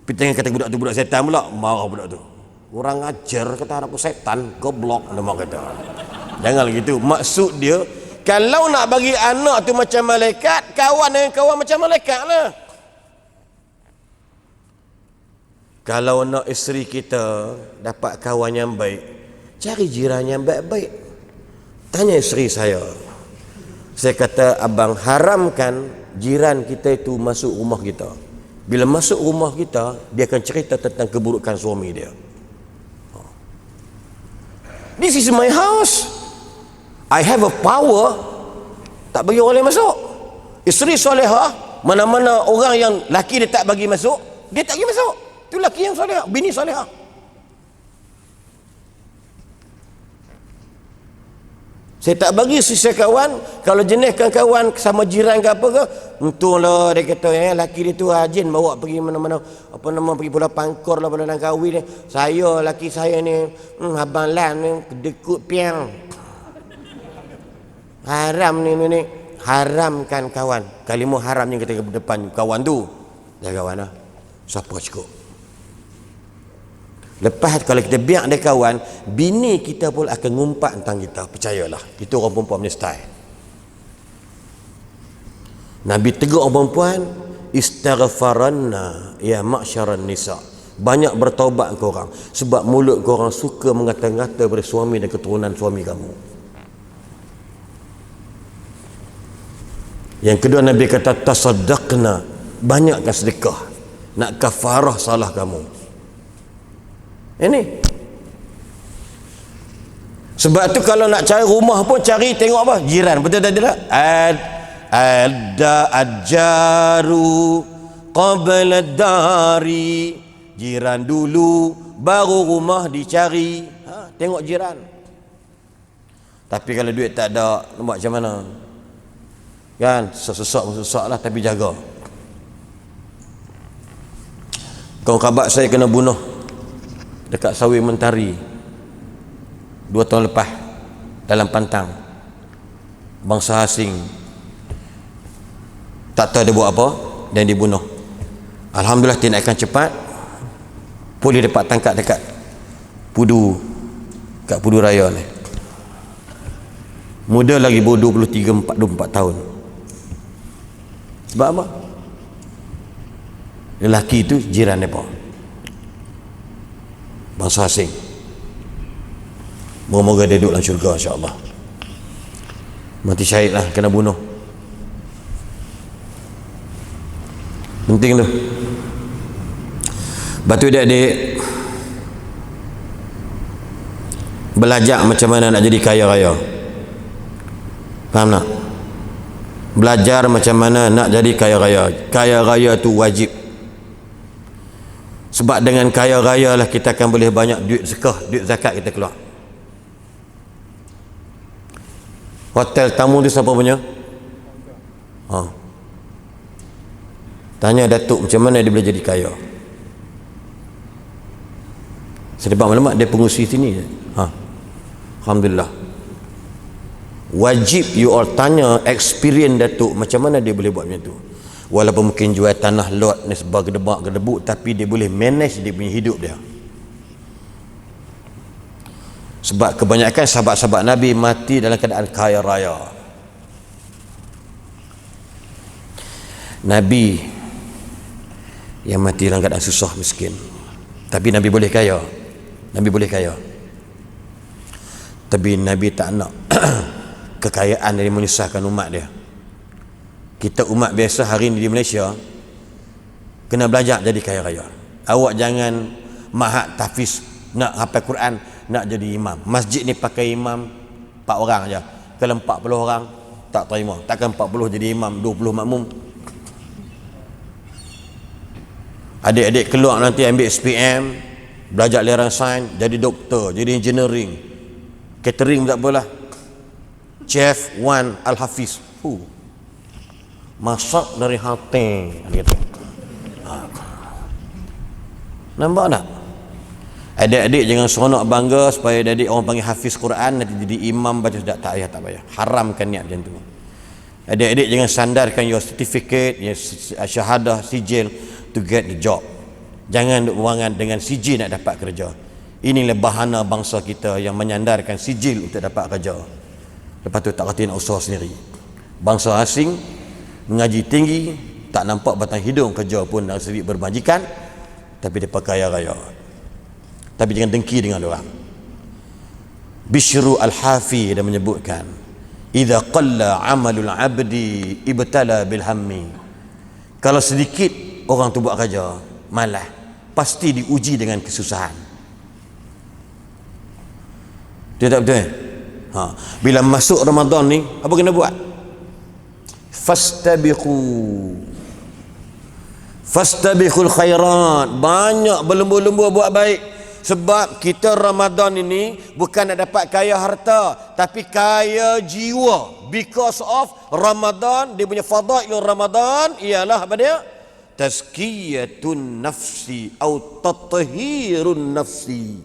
Tapi jangan kata budak tu budak syaitan pula. Marah budak tu. Kurang ajar kata anak syaitan. Goblok nama kata. Jangan gitu. Maksud dia, kalau nak bagi anak tu macam malaikat, kawan dengan kawan macam malaikat lah. Kalau nak isteri kita dapat kawan yang baik, cari jiran yang baik-baik. Tanya isteri saya kata, abang haramkan jiran kita itu masuk rumah kita. Bila masuk rumah kita, dia akan cerita tentang keburukan suami dia. This is my house. I have a power. Tak bagi orang lain masuk. Isteri solehah, mana-mana orang yang laki dia tak bagi masuk, dia tak bagi masuk. Itu laki yang solehah, bini solehah. Saya tak bagi sisa kawan. Kalau jeniskan kawan sama jiran ke apa ke, untunglah dia kata laki dia tu rajin bawa pergi mana-mana, apa nama, pergi Pulau Pangkor lah, Pulau Langkawi ni. Saya, laki saya ni abang Lan ni kedekut piang. Haram ni. Haramkan kawan. Kalimah haram yang kita ke depan kawan tu. Dia kawan lah. Siapa cukup. Lepas kalau kita biar dia kawan, bini kita pun akan ngumpat tentang kita. Percayalah. Itu orang perempuan punya style. Nabi tegur orang perempuan, istaghfaranna ya ma'syaran nisa. Banyak bertaubat korang. Sebab mulut korang suka mengata-ngata pada suami dan keturunan suami kamu. Yang kedua, Nabi kata tasaddaqna. Banyakkan sedekah. Nak kafarah salah kamu. Ini sebab tu kalau nak cari rumah pun cari tengok apa? Jiran. Betul tak tidak? Ada ajaru qabla dari. Jiran dulu baru rumah dicari. Tengok jiran. Tapi kalau duit tak ada, nak buat macam mana? Kan sesak lah, tapi jaga. Kawan khabat saya kena bunuh dekat Sawi Mentari 2 tahun lepas dalam pantang. Bangsa asing, tak tahu dia buat apa dan dibunuh. Alhamdulillah tindakan cepat. Polis dapat tangkap dekat Pudu, kat Pudu Raya ni. Muda lagi, baru 23-24 tahun. Sebab apa? Lelaki itu jiran mereka, bangsa asing. Moga-moga dia duduk dalam syurga insya-Allah. Mati syahid lah, kena bunuh. Penting tu. Batu adik-adik belajar macam mana nak jadi kaya raya. Faham tak? Belajar macam mana nak jadi kaya raya. Kaya raya tu wajib. Sebab dengan kaya raya lah kita akan boleh banyak duit zakah, duit zakat kita keluar. Hotel tamu tu siapa punya? Tanya Datuk macam mana dia boleh jadi kaya. Saya dapat maklumat dia pengurusi sini. Alhamdulillah. Wajib you all tanya experience Datuk macam mana dia boleh buat macam tu. Walaupun mungkin jual tanah lot ni sebagai gedebak-gedebuk, tapi dia boleh manage dia punya hidup dia. Sebab kebanyakan sahabat-sahabat Nabi mati dalam keadaan kaya raya. Nabi yang mati dalam keadaan susah miskin, tapi Nabi boleh kaya. Nabi boleh kaya, tapi Nabi tak nak kekayaan dari menyusahkan umat dia. Kita umat biasa hari ini di Malaysia kena belajar jadi kaya raya. Awak jangan mahat tahfiz, nak hafal Quran, nak jadi imam. Masjid ni pakai imam 4 orang aja. Kalau 40 orang tak terima. Takkan 40 jadi imam, 20 makmum. Adik-adik keluar nanti ambil SPM, belajar aliran sains, jadi doktor, jadi engineering, catering tak apalah. Chef Wan Al-Hafiz. Masak dari hati. Nampak tak? Adik-adik jangan seronok bangga supaya adik orang panggil hafiz Quran nanti jadi imam baca sudah, tak payah, tak payah. Haramkan niat macam tu. Adik-adik jangan sandarkan your certificate, your syahadah, sijil to get the job. Jangan duk berangan dengan sijil nak dapat kerja. Inilah bahana bangsa kita yang menyandarkan sijil untuk dapat kerja. Lepas tu tak kata nak usaha sendiri. Bangsa asing mengaji tinggi, tak nampak batang hidung kerja pun dari segi bermajikan, tapi dia pakai raya. Tapi jangan dengki dengan orang. Bishru Al-Hafi dia menyebutkan, idza qalla amalul abdi ibtala bil hammi. Kalau sedikit orang tu buat kerja malas, pasti diuji dengan kesusahan. Dia tak betul? Bila masuk Ramadan ni, apa kena buat? Fastabiqul khairat. Banyak berlembu-lembu buat baik. Sebab kita Ramadan ini bukan nak dapat kaya harta, tapi kaya jiwa. Because of Ramadan, dia punya fadail Ramadan ialah apa dia? Tazkiyatun nafsi atau tathhirun nafsi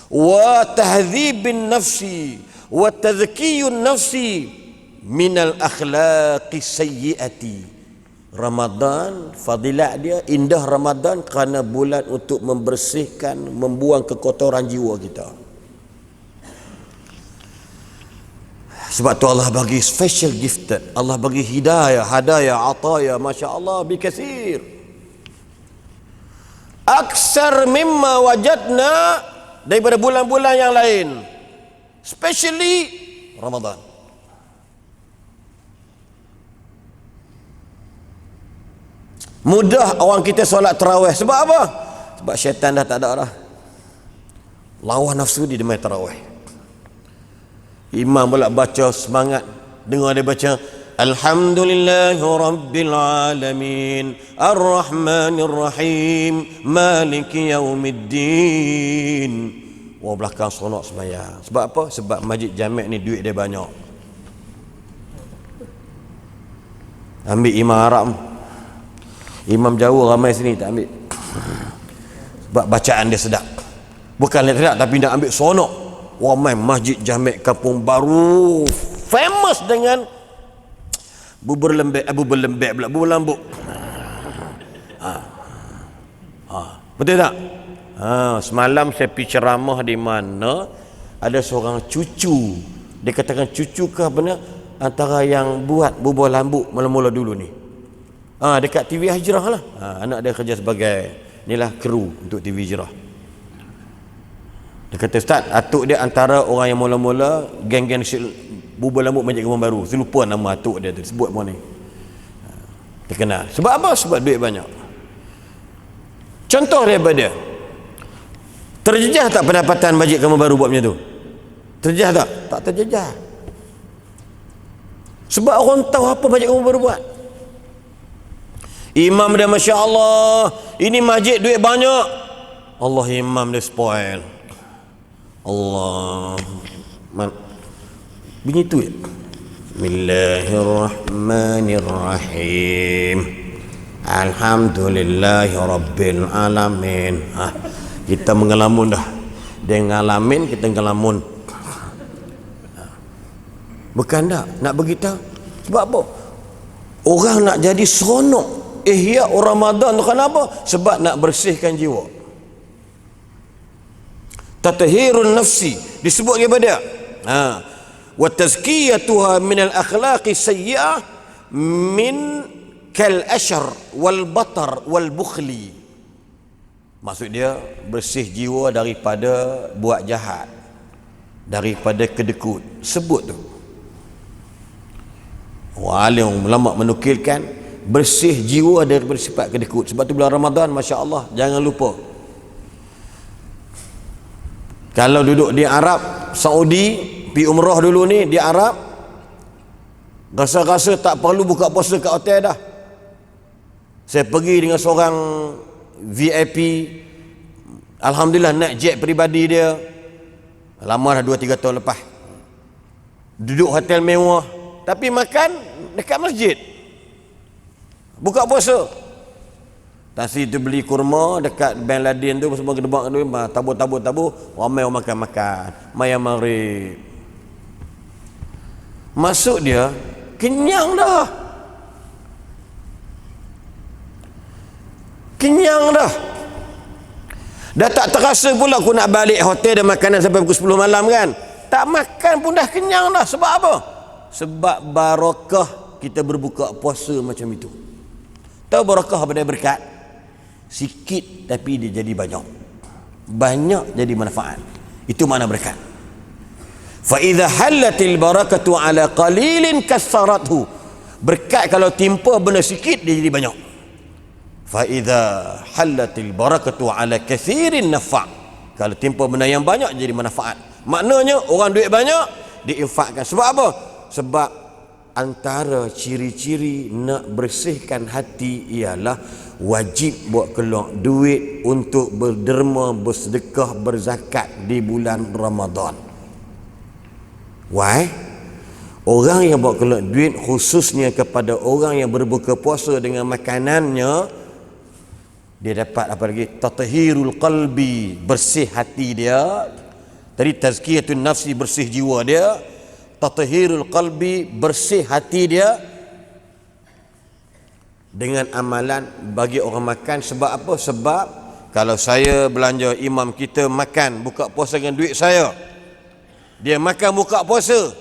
wa tahdhibin nafsi wa tazkiyun nafsi minal akhlaqi sayyiati. Ramadan, fadilat dia, indah Ramadan kerana bulan untuk membersihkan, membuang kekotoran jiwa kita. Sebab tu Allah bagi special gifted, Allah bagi hidayah, hadaya, ataya, masya Allah bikasir, aksar mimma wajadna, daripada bulan-bulan yang lain, especially Ramadan. Mudah orang kita solat tarawih. Sebab apa? Sebab syaitan dah tak ada dah. Lawan nafsu dia main tarawih. Imam pula baca semangat, dengar dia baca Alhamdulillahi Rabbil Alamin Ar-Rahmanir Rahim Maliki Yaumiddin. Orang belakang seronok sembahyang. Sebab apa? Sebab masjid Jamek ni duit dia banyak. Ambil imam Arab, imam Jawa ramai sini tak ambil. Sebab bacaan dia sedap. Bukan dia sedap, tapi nak ambil seronok. Ramai masjid Jamek Kampung Baru famous dengan bubur lembek pula, bubur lambuk. Betul tak? Semalam saya pergi ceramah di mana ada seorang cucu. Dia katakan cucu ke benar antara yang buat bubur lambuk mula-mula dulu ni. Dekat TV Hijrah lah. Anak dia kerja sebagai inilah kru untuk TV Hijrah. Dia kata, Ustaz, atuk dia antara orang yang mula-mula geng-geng bubur lambuk Masjid Kampung Baru. Saya lupa nama atuk dia tu, sebut pun ni. Terkenal. Sebab apa? Sebab duit banyak. Contoh daripada dia, terjejah tak pendapatan Masjid Kampung Baru buat macam tu? Terjejah tak? Tak terjejah. Sebab orang tahu apa Masjid Kampung Baru buat. Imam dia Masya Allah, ini masjid duit banyak. Allah, imam dia spoil. Allah bunyi tu ya. Bismillahirrahmanirrahim Alhamdulillahi Rabbil Alamin. Kita mengelamun dah. Dia ngalamin, kita ngelamun. Bukan tak nak beritahu. Sebab apa? Orang nak jadi seronok Ihya Ramadan tu kenapa? Sebab nak bersihkan jiwa. Tathhirun nafsi disebut daripada wa tazkiyatuha min al akhlaqi sayyi'ah min kal ashar wal batar wal bukhli. Maksud dia bersih jiwa daripada buat jahat, daripada kedekut. Sebut tu. Alim ulama menukilkan bersih jiwa daripada sifat kedekut. Sebab tu bulan Ramadan, Masya Allah, jangan lupa, kalau duduk di Arab Saudi, pergi umrah dulu ni di Arab, rasa-rasa tak perlu buka puasa kat hotel dah. Saya pergi dengan seorang VIP, alhamdulillah naik jet peribadi dia, lama dah 2-3 tahun lepas, duduk hotel mewah, tapi makan dekat masjid, buka puasa. Tasi tu beli kurma dekat Bin Laden tu, semua gedebak tu, tabur, ramai orang makan. Maya mari. Masuk dia, kenyang dah. Dah tak terasa pula aku nak balik hotel dan makanan sampai pukul 10 malam kan. Tak makan pun dah kenyang dah. Sebab apa? Sebab barakah kita berbuka puasa macam itu. Tahu barakah apa dia berkat? Sikit tapi dia jadi banyak. Banyak jadi manfaat. Itu makna berkat. Fa idza halatil barakatu ala qalilin kassarathu. Berkat kalau timpa benda sikit dia jadi banyak. Fa idza halatil barakatu ala kathirin nafa'. Kalau timpa benda yang banyak jadi manfaat. Maknanya orang duit banyak diinfakkan. Sebab apa? Sebab antara ciri-ciri nak bersihkan hati ialah wajib buat keluar duit untuk berderma, bersedekah, berzakat di bulan Ramadan. Why? Orang yang buat keluar duit khususnya kepada orang yang berbuka puasa dengan makanannya, dia dapat apa lagi? Tathhirul qalbi, bersih hati dia. Tadi tazkiyatun nafsi, bersih jiwa dia. Tathhirul qalbi, bersih hati dia dengan amalan bagi orang makan. Sebab apa? Sebab kalau saya belanja, imam kita makan buka puasa dengan duit saya, dia makan buka puasa,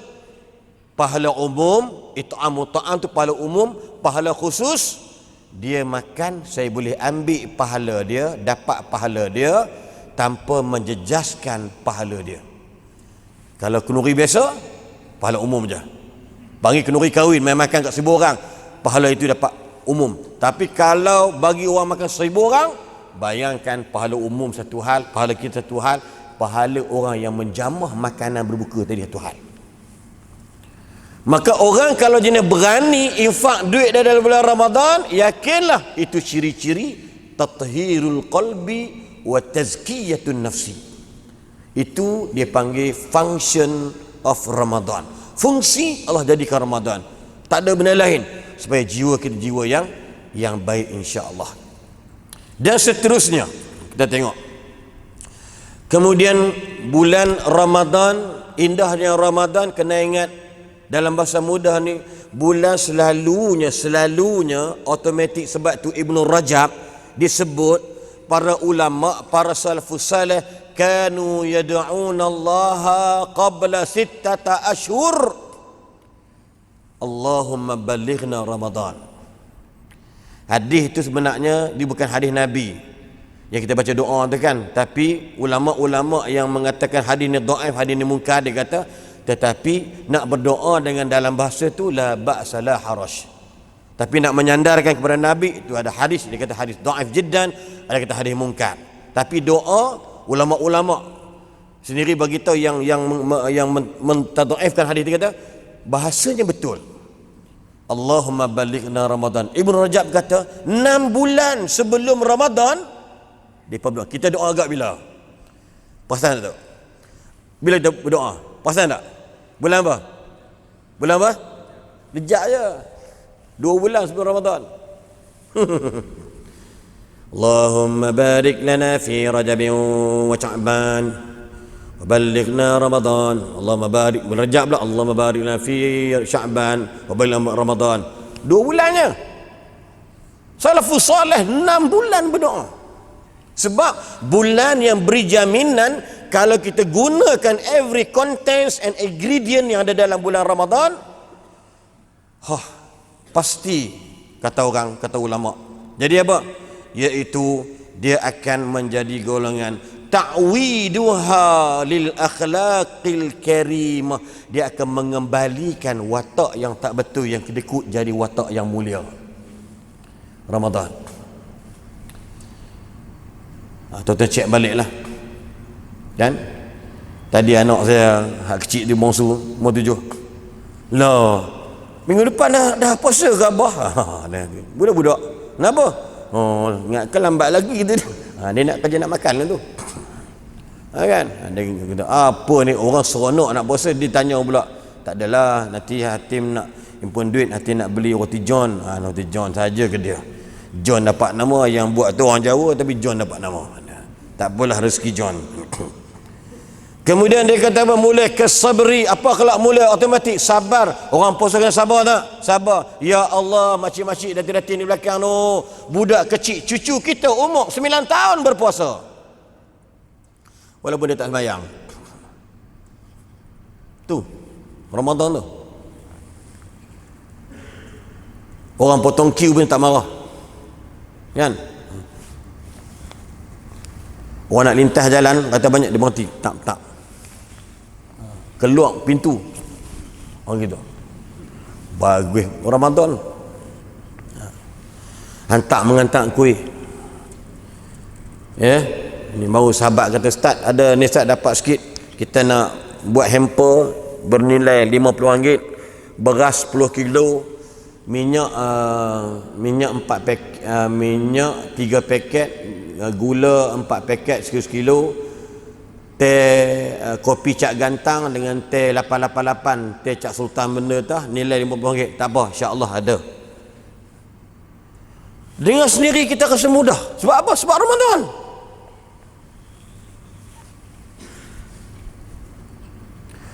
pahala umum, it'amu ta'am tu pahala umum, pahala khusus. Dia makan, saya boleh ambil pahala dia, dapat pahala dia tanpa menjejaskan pahala dia. Kalau kenduri biasa, pahala umum je. Bagi kenduri kahwin, main makan kat 1,000 orang, pahala itu dapat umum. Tapi kalau bagi orang makan 1,000 orang, bayangkan pahala umum satu hal, pahala kita satu hal, pahala orang yang menjamah makanan berbuka tadi satu hal. Maka orang kalau jenis berani infak duit dalam bulan Ramadan, yakinlah itu ciri-ciri tathhirul qalbi wa tazkiyatun nafsi. Itu dia panggil function of Ramadan. Fungsi Allah jadikan Ramadan. Tak ada benda lain, supaya jiwa kita jiwa yang baik, insya-Allah. Dan seterusnya kita tengok. Kemudian bulan Ramadan, indahnya Ramadan, kena ingat dalam bahasa mudah ni, bulan selalunya automatik. Sebab tu Ibnu Rajab disebut para ulama, para salafus salih kanu yad'una Allah qabla 6 ashhur Allahumma balighna Ramadan. Hadis itu sebenarnya dia bukan hadis Nabi yang kita baca doa tu kan, tapi ulama-ulama yang mengatakan hadis ni dhaif, hadis ni munkar, dia kata tetapi nak berdoa dengan dalam bahasa tu la ba'sa la haraj. Tapi nak menyandarkan kepada Nabi itu ada hadis, dia kata hadis dhaif jiddan, ada kata hadis munkar. Tapi doa ulama-ulama sendiri bagi tahu yang mentadhaifkan hadis, dia kata bahasanya betul. Allahumma balighna Ramadan. Ibnu Rajab kata 6 bulan sebelum Ramadan dia berdoa. Kita doa agak bila? Perasan tak? Bila kita berdoa? Perasan tak? Bulan apa? Bulan apa? Lejak je. 2 bulan sebelum Ramadan. Allahumma barik lana fi Rajab wa Sya'ban wa balighna Ramadan. Allahumma barik bulan Rajab pula. Allahumma barik lana fi Sya'ban wa balighna Ramadan. 2 bulannya. Salafus salih 6 bulan berdoa. Sebab bulan yang beri jaminan kalau kita gunakan every contents and ingredient yang ada dalam bulan Ramadan, pasti kata orang, kata ulama. Jadi apa? Iaitu dia akan menjadi golongan ta'widuha lil akhlaqil karimah. Dia akan mengembalikan watak yang tak betul, yang kedekut, jadi watak yang mulia. Ramadan. Tuan-tuan cek balik lah. Dan tadi anak saya hak kecil dia bongsu umur 7. Lah, minggu depan dah puasa ke abah? Budak-budak. Kenapa? Oh, ingatkan lambat lagi kita. Dia nak kerja nak makan lah tu. Kan? Dia kata, apa ni orang seronok nak puasa, dia tanya pula. Tak adalah, nanti Hatim nak impun duit, Hatim nak beli roti john. Roti john saja ke dia. John dapat nama, yang buat tu orang Jawa tapi John dapat nama. Tak apalah, rezeki John. Kemudian dia kata apa? Mulai kesabri. Apa kelak mulai automatik? Sabar. Orang puasa kena sabar tak? Sabar. Ya Allah, makcik-makcik dati-dati di belakang tu, budak kecil, cucu kita umur 9 tahun berpuasa, walaupun dia tak sembahyang. Tu Ramadan tu. Orang potong queue pun tak marah, kan? Orang nak lintas jalan, kata banyak, dia berhenti. Tak. Keluar pintu. Orang gitu. Bagus Ramadan. Mengantar kuih. Ya. Ini baru sahabat kata, Ustaz, ada ni Ustaz dapat sikit. Kita nak buat hamper bernilai RM50, beras 10 kilo, minyak 4 paket, minyak 3 paket, gula 4 paket 1 kilo, teh kopi Cak Gantang dengan teh 888, teh Cak Sultan benda tu nilai RM50. Tak apa, insya-Allah ada. Dengan sendiri kita rasa mudah. Sebab apa? Sebab Ramadan.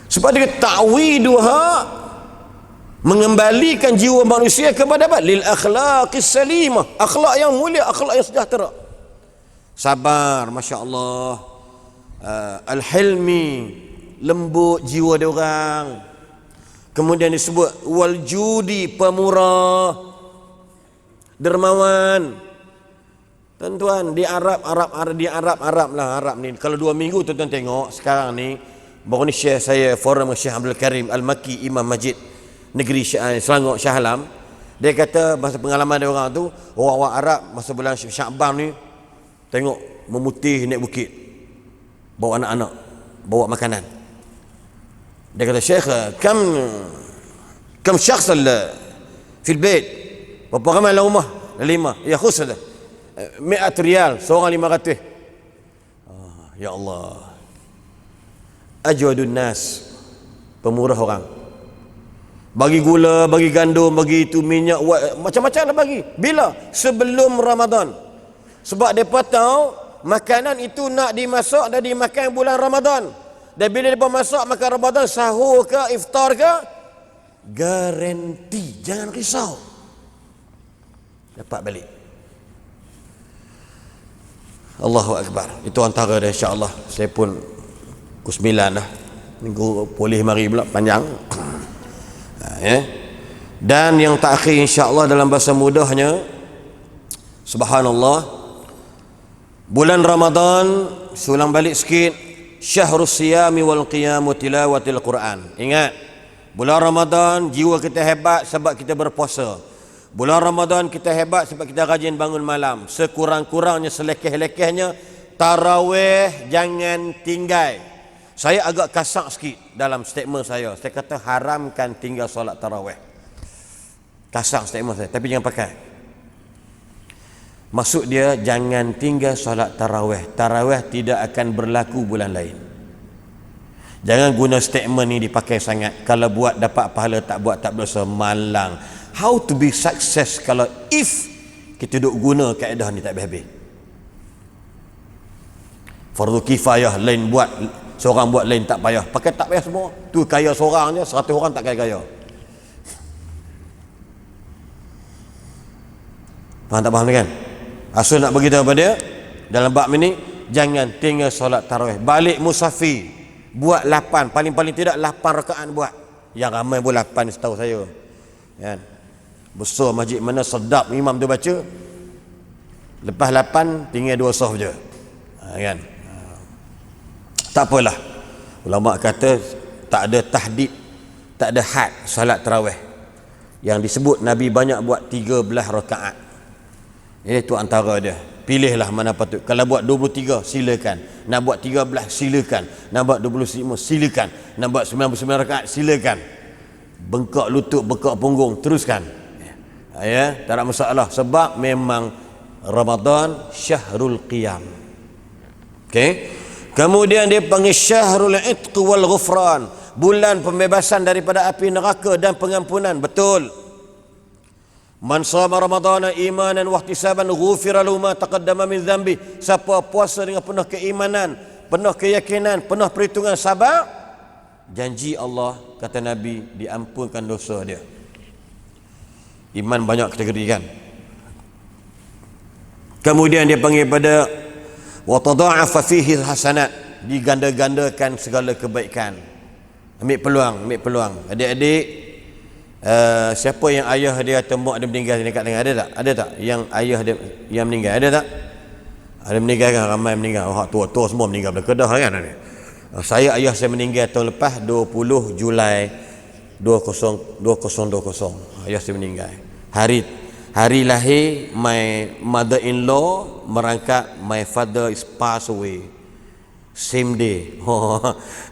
Sebab dia ta'widuha, mengembalikan jiwa manusia kepada apa? Lil akhlaqis salimah, akhlak yang mulia, akhlak yang sejahtera. Sabar, masya-Allah. Al-hilmi, lembut jiwa dia orang. Kemudian disebut wal judi, pemurah, dermawan. Tuan-tuan, di Arab ni kalau 2 minggu tuan-tuan tengok sekarang ni, baru ni Syekh saya forum Syekh Abdul Karim Al-Makki, Imam Masjid Negeri Selangor Shah Alam. Dia kata masa pengalaman dia orang tu, orang Arab masa bulan Syaban ni tengok memutih naik bukit, bawa anak-anak, bawa makanan. Dia kata, Syekh, kam syakhs fil bait, berapa ramai dalam rumah? 5. Ya khus ada 100 riyal, seorang 500. Ya Allah, ajwadun nas, pemurah orang. Bagi gula, bagi gandum, bagi itu minyak, macam-macam dah bagi. Bila? Sebelum Ramadan. Sebab mereka tahu makanan itu nak dimasak dan dimakan bulan Ramadan. Dan bila mereka masak makan Ramadan, sahur ke, iftar ke, garanti, jangan risau, dapat balik. Allahu Akbar. Itu antara dia, insya-Allah. Saya pun pukul 9 dah. Minggu pulih mari pula panjang. Ya. Dan yang terakhir insya-Allah dalam bahasa mudahnya, subhanallah, bulan Ramadan, sulang balik sikit, syahrus siyami wal qiyamu tilawatil Quran. Ingat, bulan Ramadan jiwa kita hebat sebab kita berpuasa. Bulan Ramadan kita hebat sebab kita rajin bangun malam. Sekurang-kurangnya, selekeh-lekehnya, tarawih jangan tinggal. Saya agak kasar sikit dalam statement saya. Saya kata haramkan tinggal solat tarawih. Kasar statement saya, tapi jangan pakai. Maksud dia jangan tinggal solat tarawih. Tarawih tidak akan berlaku bulan lain. Jangan guna statement ni dipakai sangat. Kalau buat dapat pahala, tak buat tak berdosa. Malang. How to be success kalau if kita duk guna kaedah ni tak habis-habis. Fardu kifayah, lain buat, seorang buat, lain tak payah. Pakai tak payah semua. Tu kaya seorang je, 100 orang tak kaya-kaya. Faham tak faham kan? Asal nak beritahu pada dia dalam bab ini, jangan tinggal solat tarawih. Balik musafir, buat 8, paling-paling tidak 8 rakaat buat. Yang ramai pun 8 setahu saya. Kan? Besar masjid mana sedap imam tu baca. Lepas 8 tinggal 2 saf je. Kan? Tak apalah. Ulama kata tak ada tahdid, tak ada had salat tarawih. Yang disebut Nabi banyak buat 13 rakaat. Itu antara dia. Pilihlah mana patut. Kalau buat 23 silakan. Nak buat 13 silakan. Nak buat 25 silakan. Nak buat 99 rakaat silakan. Bengkak lutut, bengkak punggung, teruskan. Ya, tak ada masalah sebab memang Ramadan syahrul qiyam. Okey. Kemudian dia panggil syahrul itq wal ghufran, bulan pembebasan daripada api neraka dan pengampunan. Betul. Man shama ramadhana imanan wa ihtisaban ghufira lahu ma taqaddama min dhanbi. Siapa puasa dengan penuh keimanan, penuh keyakinan, penuh perhitungan sabar, janji Allah, kata Nabi, diampunkan dosa dia. Iman banyak kategori kan. Kemudian dia panggil pada wa tadha'afa fihi hasanat, diganda-gandakan segala kebaikan. Ambil peluang. Adik-adik, siapa yang ayah dia atau mak dia meninggal dekat tengah, ada tak yang ayah dia yang meninggal, ada tak? Ada meninggal kan, ramai meninggal, orang tua-tua semua meninggal pada Kedah kan. Ayah saya meninggal tahun lepas 20 Julai 2020. Ayah saya meninggal. Hari lahir my mother-in-law merangkap my father is passed away. Same day.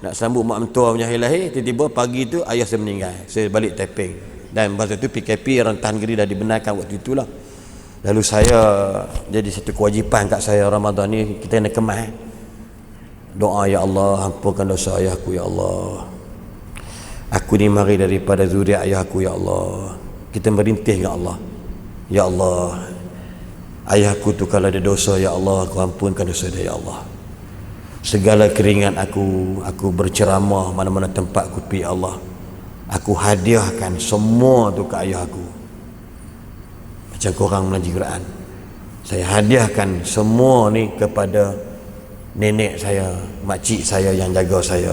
Nak sambut mak mentua punya hari lahir, tiba-tiba pagi tu ayah saya meninggal. Saya balik Taiping. Dan masa tu PKP rentan negeri dah dibenarkan waktu itulah. Lalu saya jadi satu kewajipan kat saya Ramadan ni, kita nak kemas doa, ya Allah ampunkan dosa ayahku ya Allah. Aku ni mari daripada zuriat ayahku ya Allah. Kita merintih ya Allah. Ya Allah, ayahku tu kalau ada dosa ya Allah, aku ampunkan dosa dia ya Allah. Segala keringat aku berceramah mana-mana tempat aku pergi Allah, aku hadiahkan semua tu ke ayah aku. Macam korang mengaji Quran, saya hadiahkan semua ni kepada nenek saya, makcik saya yang jaga saya,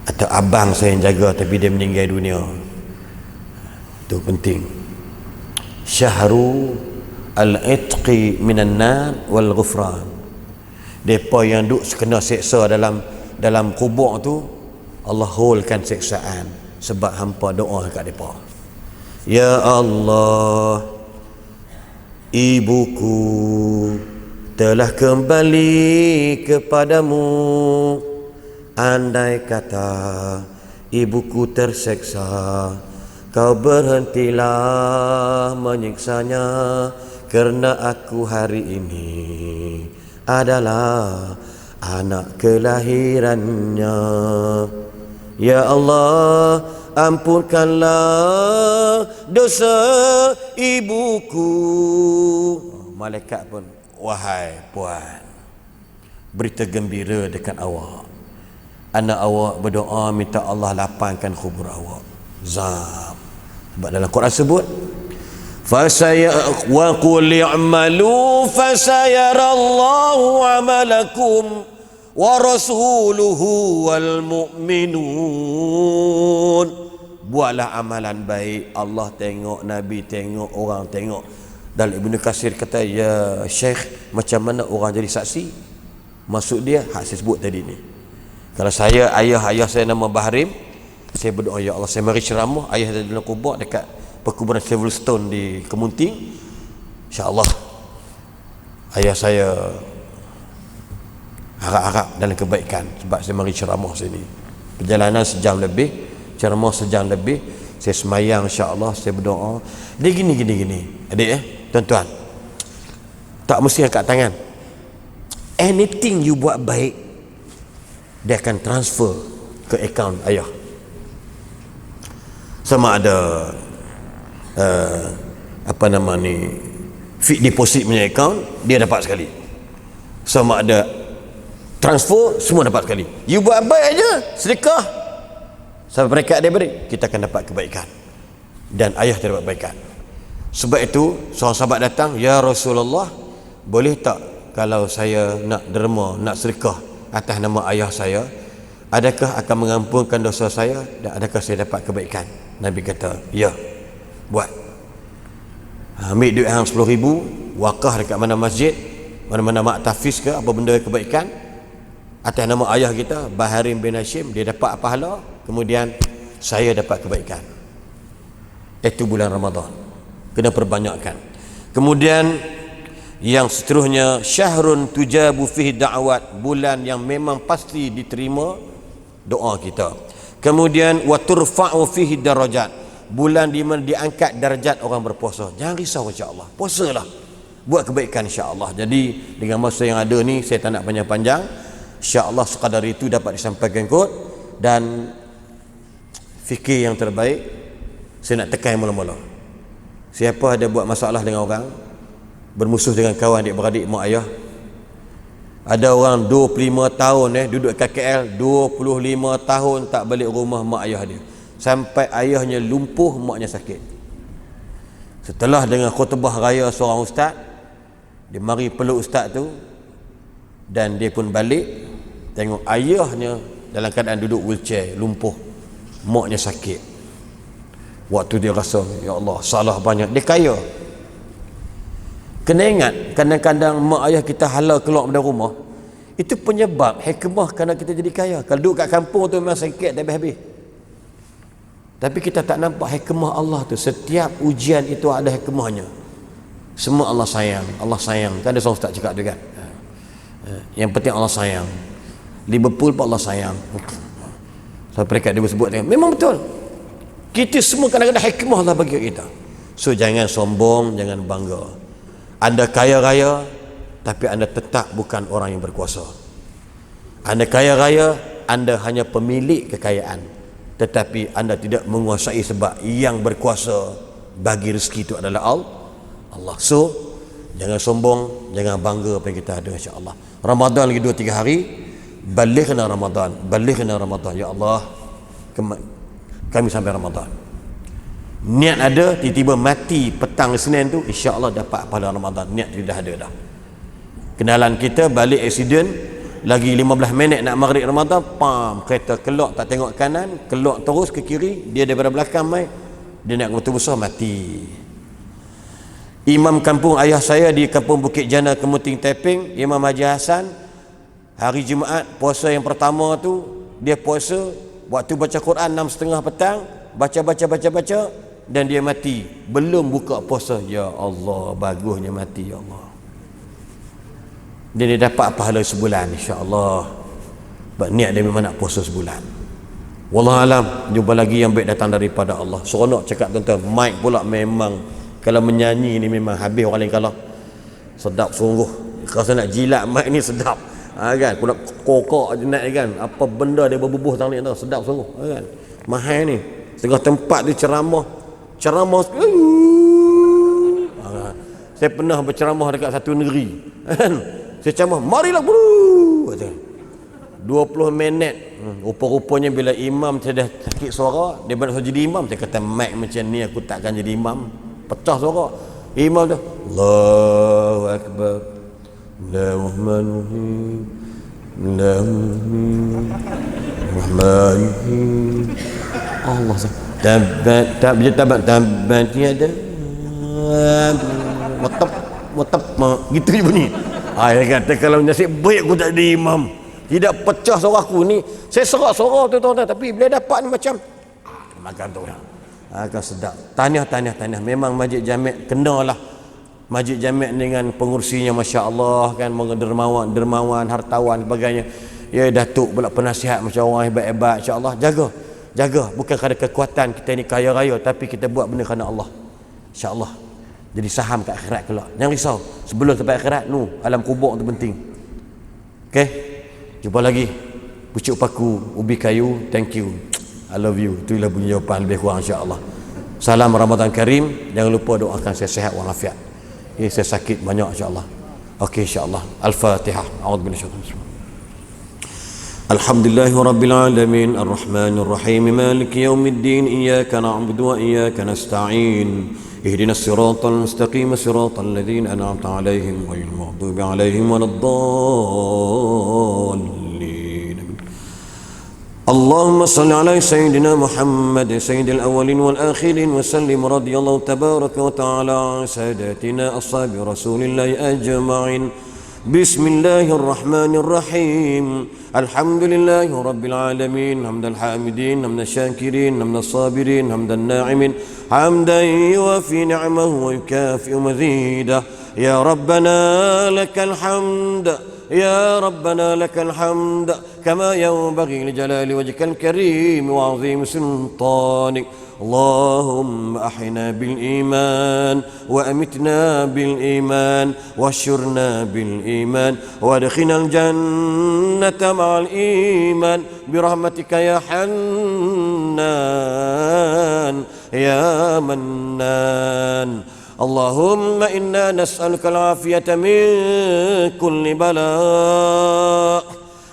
atau abang saya yang jaga tapi dia meninggal dunia. Itu penting. Syahru al-itqi minan nar wal ghufran. Depa yang duk kena seksa dalam kubur tu, Allah holkan seksaan sebab hampa doa kat depa. Ya Allah, ibuku telah kembali kepadamu. Andai kata ibuku terseksa, kau berhentilah menyiksanya, kerana aku hari ini adalah anak kelahirannya. Ya Allah, ampunkanlah dosa ibuku. Malaikat pun, wahai puan, berita gembira dekat awak, anak awak berdoa minta Allah lapangkan kubur awak. Zam. Sebab dalam Quran sebut, wa qul i'malu fasayarallahu amalakum wa rasuluhu wal mu'minun. Buatlah amalan baik, Allah tengok, Nabi tengok, orang tengok. Dan Ibnu Katsir kata, ya Syekh, macam mana orang jadi saksi? Maksud dia hak saya sebut tadi ni. Kalau saya, ayah saya nama Bahrim, saya berdoa, ya Allah, saya mari ceramah, ayah ada dalam kubur dekat perkuburan Silverstone di Kemunting, insya-Allah ayah saya harap-harap dalam kebaikan sebab saya mari ceramah sini. Perjalanan sejam lebih, ceramah sejam lebih, saya semayang, insya-Allah saya berdoa. Dia gini adik tuan-tuan, tak mesti angkat tangan. Anything you buat baik, dia akan transfer ke akaun ayah. Sama ada fixed deposit punya account, dia dapat sekali. Sama ada transfer, semua dapat sekali. You buat baik aja, sedekah sampai peringkat dia beri, kita akan dapat kebaikan. Dan ayah terdapat kebaikan. Sebab itu seorang sahabat datang, ya Rasulullah, boleh tak kalau saya nak derma, nak sedekah atas nama ayah saya, adakah akan mengampunkan dosa saya dan adakah saya dapat kebaikan? Nabi kata, ya, buat. Ambil duit hang 10,000, wakaf dekat mana masjid, mana-mana mak tafiz ke apa benda kebaikan atas nama ayah kita, Baharim bin Hashim, dia dapat pahala, kemudian saya dapat kebaikan. Itu bulan Ramadan, kena perbanyakkan. Kemudian yang seterusnya, syahrun tujabu fihi da'wat, bulan yang memang pasti diterima doa kita. Kemudian wa turfa'u fihi darajat, bulan di mana diangkat darjat orang berpuasa. Jangan risau, insya-Allah, puasalah, buat kebaikan, insya-Allah. Jadi dengan masa yang ada ni, saya tak nak panjang-panjang, insya-Allah sekadar itu dapat disampaikan kot. Dan fikir yang terbaik saya nak tekan mula-mula, Siapa ada buat masalah dengan orang, bermusuh dengan kawan adik-beradik mak ayah. Ada orang 25 tahun duduk kat KL, 25 tahun tak balik rumah mak ayah dia. Sampai ayahnya lumpuh, maknya sakit. Setelah dengan khutbah raya seorang ustaz, dia mari peluk ustaz tu, dan dia pun balik tengok ayahnya dalam keadaan duduk wheelchair, lumpuh, maknya sakit. Waktu dia rasa, ya Allah, salah banyak. Dia kaya. Kena ingat, kadang-kadang mak ayah kita halal keluar dari rumah, itu penyebab hikmah kerana kita jadi kaya. Kalau duduk kat kampung tu memang sakit tak habis-habis. Tapi kita tak nampak hikmah Allah tu. Setiap ujian itu ada hikmahnya. Semua Allah sayang. Allah sayang. Kan ada seorang ustaz cakap tu kan, yang penting Allah sayang. Liverpool pun Allah sayang. So peringkat dia sebut memang betul. Kita semua kadang-kadang hikmah Allah bagi kita. So jangan sombong, jangan bangga. Anda kaya raya, tapi anda tetap bukan orang yang berkuasa. Anda kaya raya, anda hanya pemilik kekayaan, tetapi anda tidak menguasai, sebab yang berkuasa bagi rezeki itu adalah Allah. So jangan sombong, jangan bangga apa yang kita ada. InsyaAllah Ramadan lagi 2-3 hari, balighna Ramadan, balighna Ramadan. Ya Allah, kami sampai Ramadan. Niat ada, tiba-tiba mati petang Senin tu, insya-Allah dapat pahala Ramadan. Niat dia dah ada dah. Kenalan kita balik accident, lagi 15 minit nak maghrib Ramadan, pam, kereta kelok, tak tengok kanan, kelok terus ke kiri, dia daripada belakang mai, dia nak motor besar, mati. Imam kampung ayah saya di kampung Bukit Jana, Kemuting Teping, Imam Haji Hassan, hari Jumaat puasa yang pertama tu, dia puasa waktu baca Quran 6.30 petang, baca, dan dia mati belum buka puasa. Ya Allah, bagusnya mati. Ya Allah, dia dapat pahala sebulan insya-Allah. Sebab niat dia memang nak puasa sebulan. Wallahu alam. Jumpa lagi yang baik datang daripada Allah. Seronok cakap tuan-tuan. Mic pula memang kalau menyanyi ni memang habis orang lain kalah. Sedap sungguh. Rasa nak jilat mic ni sedap. Kan? Pula kokok je nak kan. Apa benda dia berbubuh tang ni, sedap sungguh. Kan? Mahal ni. Setengah tempat dia ceramah. Saya pernah berceramah dekat satu negeri. Kan? Saya ceramah, marilah buru. 20 minit. Rupa-rupanya bila imam saya dah sakit suara, dia nak jadi imam, saya kata mic macam ni aku takkan jadi imam. Pecah suara. Imam tu, Allahu Akbar, Bismillahirrahmanirrahim, Bismillahirrahmanirrahim. Allah tabat tiada watap gitu dia bunyi. Dia kata kalau nasib baik aku tak jadi imam, tidak pecah suara aku ni. Saya serak suara tu tuan-tuan, tapi bila dapat ni macam makan tu orang akan sedap. Tahniah. Memang Masjid Jami' kenalah Masjid Jami' dengan pengurusinya, masya-Allah kan, dermawan, hartawan sebagainya. Ya, datuk pula penasihat macam orang hebat-hebat, insya-Allah. Jaga bukan kerana kekuatan kita ni kaya raya, tapi kita buat benda kerana Allah, insya-Allah. Jadi saham kat akhirat kelak. Jangan risau, sebelum sampai akhirat alam kubur tu penting. Okey, jumpa lagi. Pucuk paku, ubi kayu, thank you, I love you. Itulah bunyi jawapan lebih kurang, insya-Allah. Salam Ramadan Karim. Jangan lupa doakan saya sihat walafiat. Saya sakit banyak, insya-Allah. Okey, insya-Allah. Al-Fatihah. A'udzubillahi minasyaitanir rajim. الحمد لله رب العالمين الرحمن الرحيم مالك يوم الدين إياك نعبد وإياك نستعين اهدنا الصراط المستقيم صراط الذين أنعمت عليهم غير المغضوب عليهم ولا الضالين. اللهم صل على سيدنا محمد سيد الأولين والآخرين وسلم رضي الله تبارك وتعالى عن ساداتنا أصحاب رسول الله أجمعين. بسم الله الرحمن الرحيم. الحمد لله رب العالمين حمد الحامدين حمد الشاكرين حمد الصابرين حمد الناعمين حمدا يوافي نعمه ويكافئ مزيده. يا ربنا لك الحمد، يا ربنا لك الحمد كما ينبغي لجلال وجهك الكريم وعظيم سلطانك اللهم أحينا بالإيمان وأمتنا بالإيمان واحشرنا بالإيمان وادخلنا الجنة مع الإيمان برحمتك يا حنان يا منان. اللهم إنا نسألك العافية من كل بلاء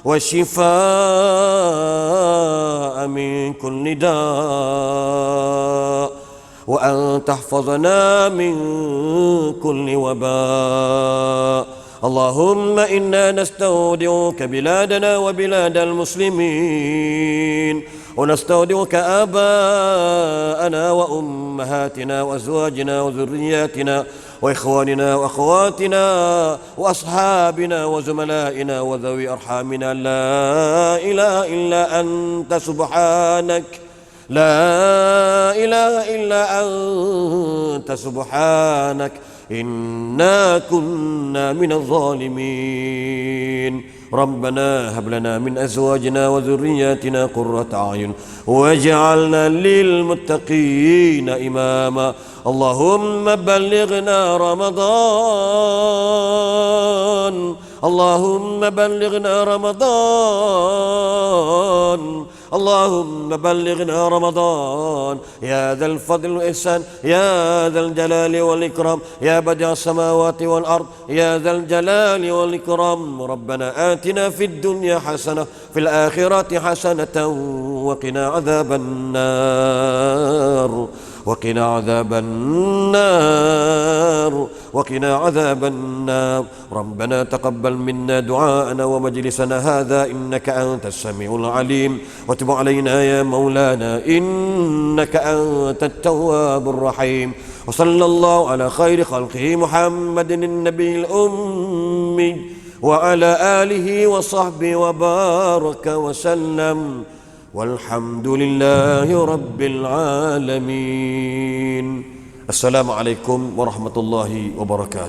والشفاء من كل داء وأن تحفظنا من كل وباء. اللهم إنا نستودعك بلادنا وبلاد المسلمين ونستودعك آباءنا وأمهاتنا وأزواجنا وذرياتنا وإخواننا وأخواتنا وأصحابنا وزملائنا وذوي أرحامنا. لا إله إلا أنت سبحانك، لا إله إلا أنت سبحانك إنا كنا من الظالمين. ربنا هب لنا من أزواجنا وذرياتنا قرة أعين واجعلنا للمتقين إماما. اللهم بلغنا رمضان، اللهم بلغنا رمضان، اللهم بلغنا رمضان يا ذا الفضل والإحسان يا ذا الجلال والإكرام يا بديع السماوات والأرض يا ذا الجلال والإكرام. ربنا آتنا في الدنيا حسنة في الآخرة حسنة وقنا عذاب النار، وقنا عذاب النار، وقنا عذاب النار. ربنا تقبل منا دعاءنا ومجلسنا هذا إنك أنت السميع العليم، وتب علينا يا مولانا إنك أنت التواب الرحيم. وصلى الله على خير خلقه محمد النبي الأمي وعلى آله وصحبه وبارك وسلم، والحمد لله رب العالمين. السلام عليكم ورحمة الله وبركاته.